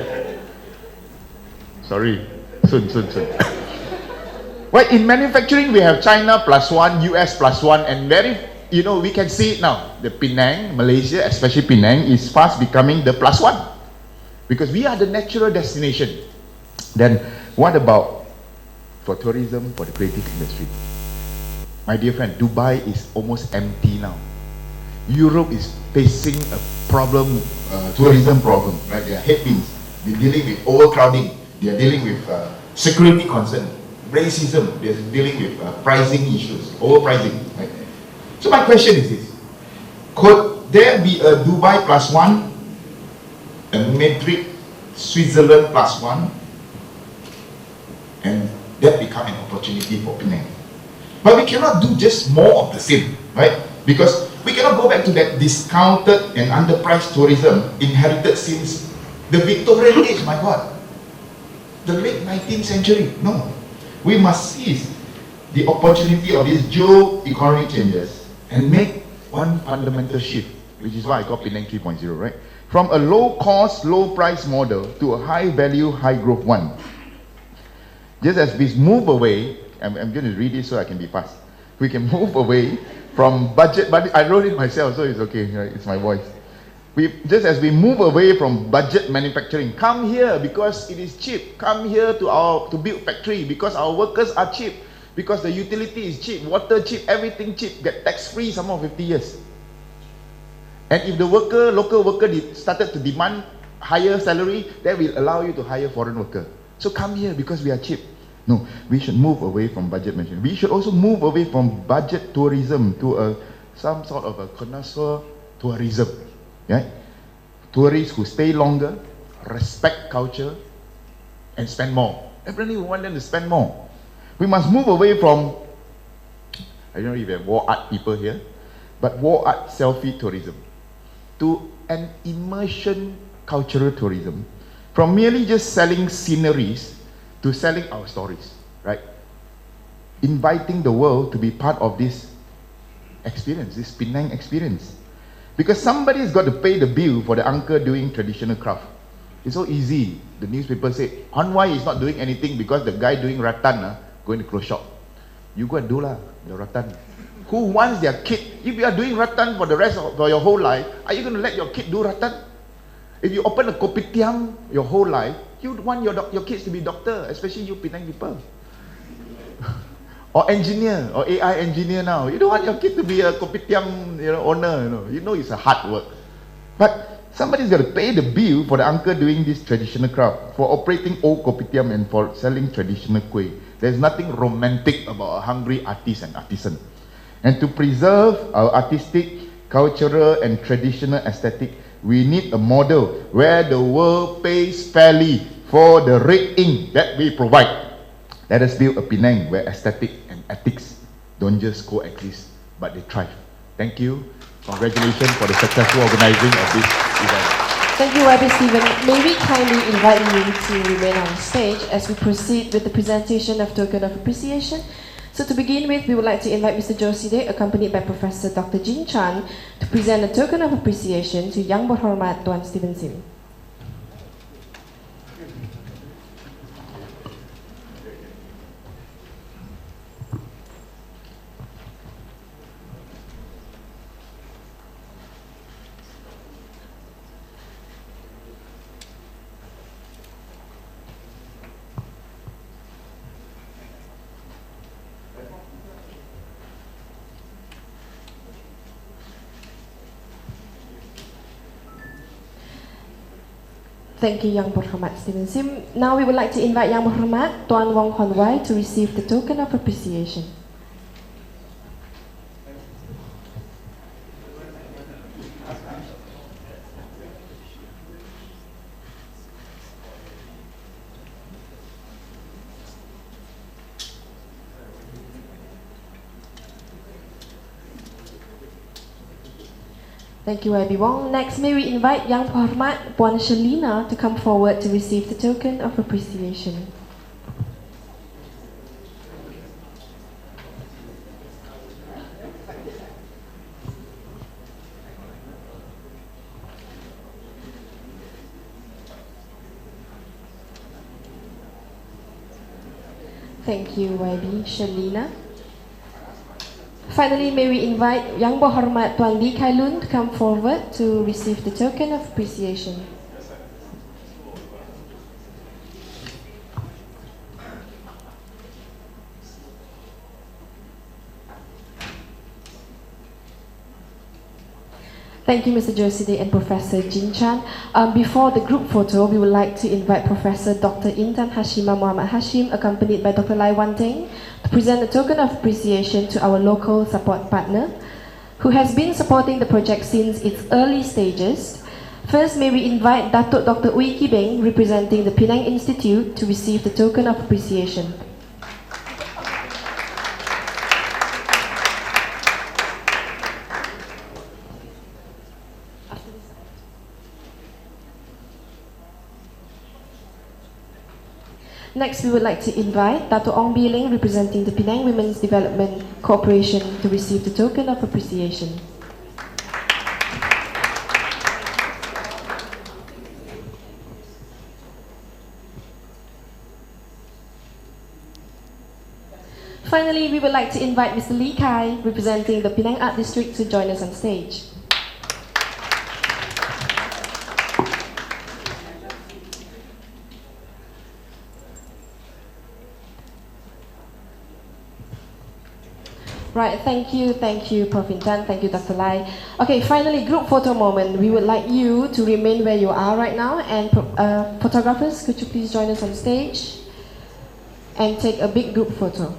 Sorry, soon. Well, in manufacturing, we have China +1, US +1, and we can see it now. The Penang, Malaysia, especially Penang, is fast becoming the +1 because we are the natural destination. Then, what about for tourism, for the creative industry? My dear friend, Dubai is almost empty now. Europe is facing a problem, tourism problem, right? They are headwinds. They're dealing with overcrowding. They are dealing with security concern, racism. They're dealing with pricing issues, overpricing, right? So my question is this: could there be a Dubai +1, a Madrid, Switzerland +1, and that become an opportunity for Penang? But we cannot do just more of the same, right? Because we cannot go back to that discounted and underpriced tourism inherited since the Victorian age, my God. The late 19th century. No. We must seize the opportunity of these geo-economic changes and make one fundamental shift, which is why I call Penang 3.0, right? From a low-cost, low-price model to a high-value, high-growth one. Just as we move away, I'm going to read this so I can be fast. We can move away from budget, but I wrote it myself, so it's okay, right? It's my voice. Just as we move away from budget manufacturing, come here because it is cheap. Come here to build factory because our workers are cheap, because the utility is cheap, water cheap, everything cheap, get tax-free some more 50 years. And if the local worker started to demand higher salary, that will allow you to hire foreign worker. So come here because we are cheap. No, we should move away from budget management. We should also move away from budget tourism to some sort of a connoisseur tourism. Yeah? Tourists who stay longer, respect culture, and spend more. Apparently we want them to spend more. We must move away from, I don't know if we have war art people here, but war art selfie tourism to an immersion cultural tourism. From merely just selling sceneries to selling our stories, right? Inviting the world to be part of this experience, this Penang experience. Because somebody's got to pay the bill for the uncle doing traditional craft. It's so easy. The newspaper say, Hanwai is not doing anything because the guy doing rattan going to close shop. You go and do lah, the rattan. Who wants their kid? If you are doing rattan for the rest of your whole life, are you going to let your kid do rattan? If you open a kopitiam your whole life, you want your kids to be doctor, especially you Penang people. Or engineer, or AI engineer now. You don't want your kid to be a kopitiam owner, You know it's a hard work. But somebody's got to pay the bill for the uncle doing this traditional craft, for operating old kopitiam and for selling traditional kueh. There's nothing romantic about a hungry artist and artisan. And to preserve our artistic, cultural and traditional aesthetic, we need a model where the world pays fairly for the red ink that we provide. Let us build a Penang where aesthetic and ethics don't just coexist, but they thrive. Thank you. Congratulations for the successful organizing of this event. Thank you, YB Stephen. May we kindly invite you to remain on stage as we proceed with the presentation of Token of Appreciation. So to begin with, we would like to invite Mr. Joside, accompanied by Professor Dr. Jin Chan, to present a token of appreciation to Yang Berhormat Tuan Stephen Sim. Thank you, Yang Berhormat Stephen Sim. Now we would like to invite Yang Berhormat Tuan Wong Hon Wai to receive the token of appreciation. Thank you, YB Wong. Next, may we invite Yang Penghormat Puan Shelina to come forward to receive the token of appreciation. Thank you, YB Shelina. Finally, may we invite Yang Berhormat Tuan Lee Kai Lun to come forward to receive the token of appreciation. Thank you, Mr. Joside and Professor Jin Chan. Before the group photo, we would like to invite Professor Dr. Intan Hashimah Muhammad Hashim, accompanied by Dr. Lai Wan Teng, to present a token of appreciation to our local support partner, who has been supporting the project since its early stages. First, may we invite Datuk Dr. Ui Kibeng, representing the Penang Institute, to receive the token of appreciation. Next, we would like to invite Dato' Ong Biling, representing the Penang Women's Development Corporation, to receive the token of appreciation. Finally, we would like to invite Mr. Lee Kai, representing the Penang Art District, to join us on stage. Right, thank you, Prof. Intan, thank you, Dr. Lai. Okay, finally, group photo moment. We would like you to remain where you are right now, and photographers, could you please join us on stage and take a big group photo.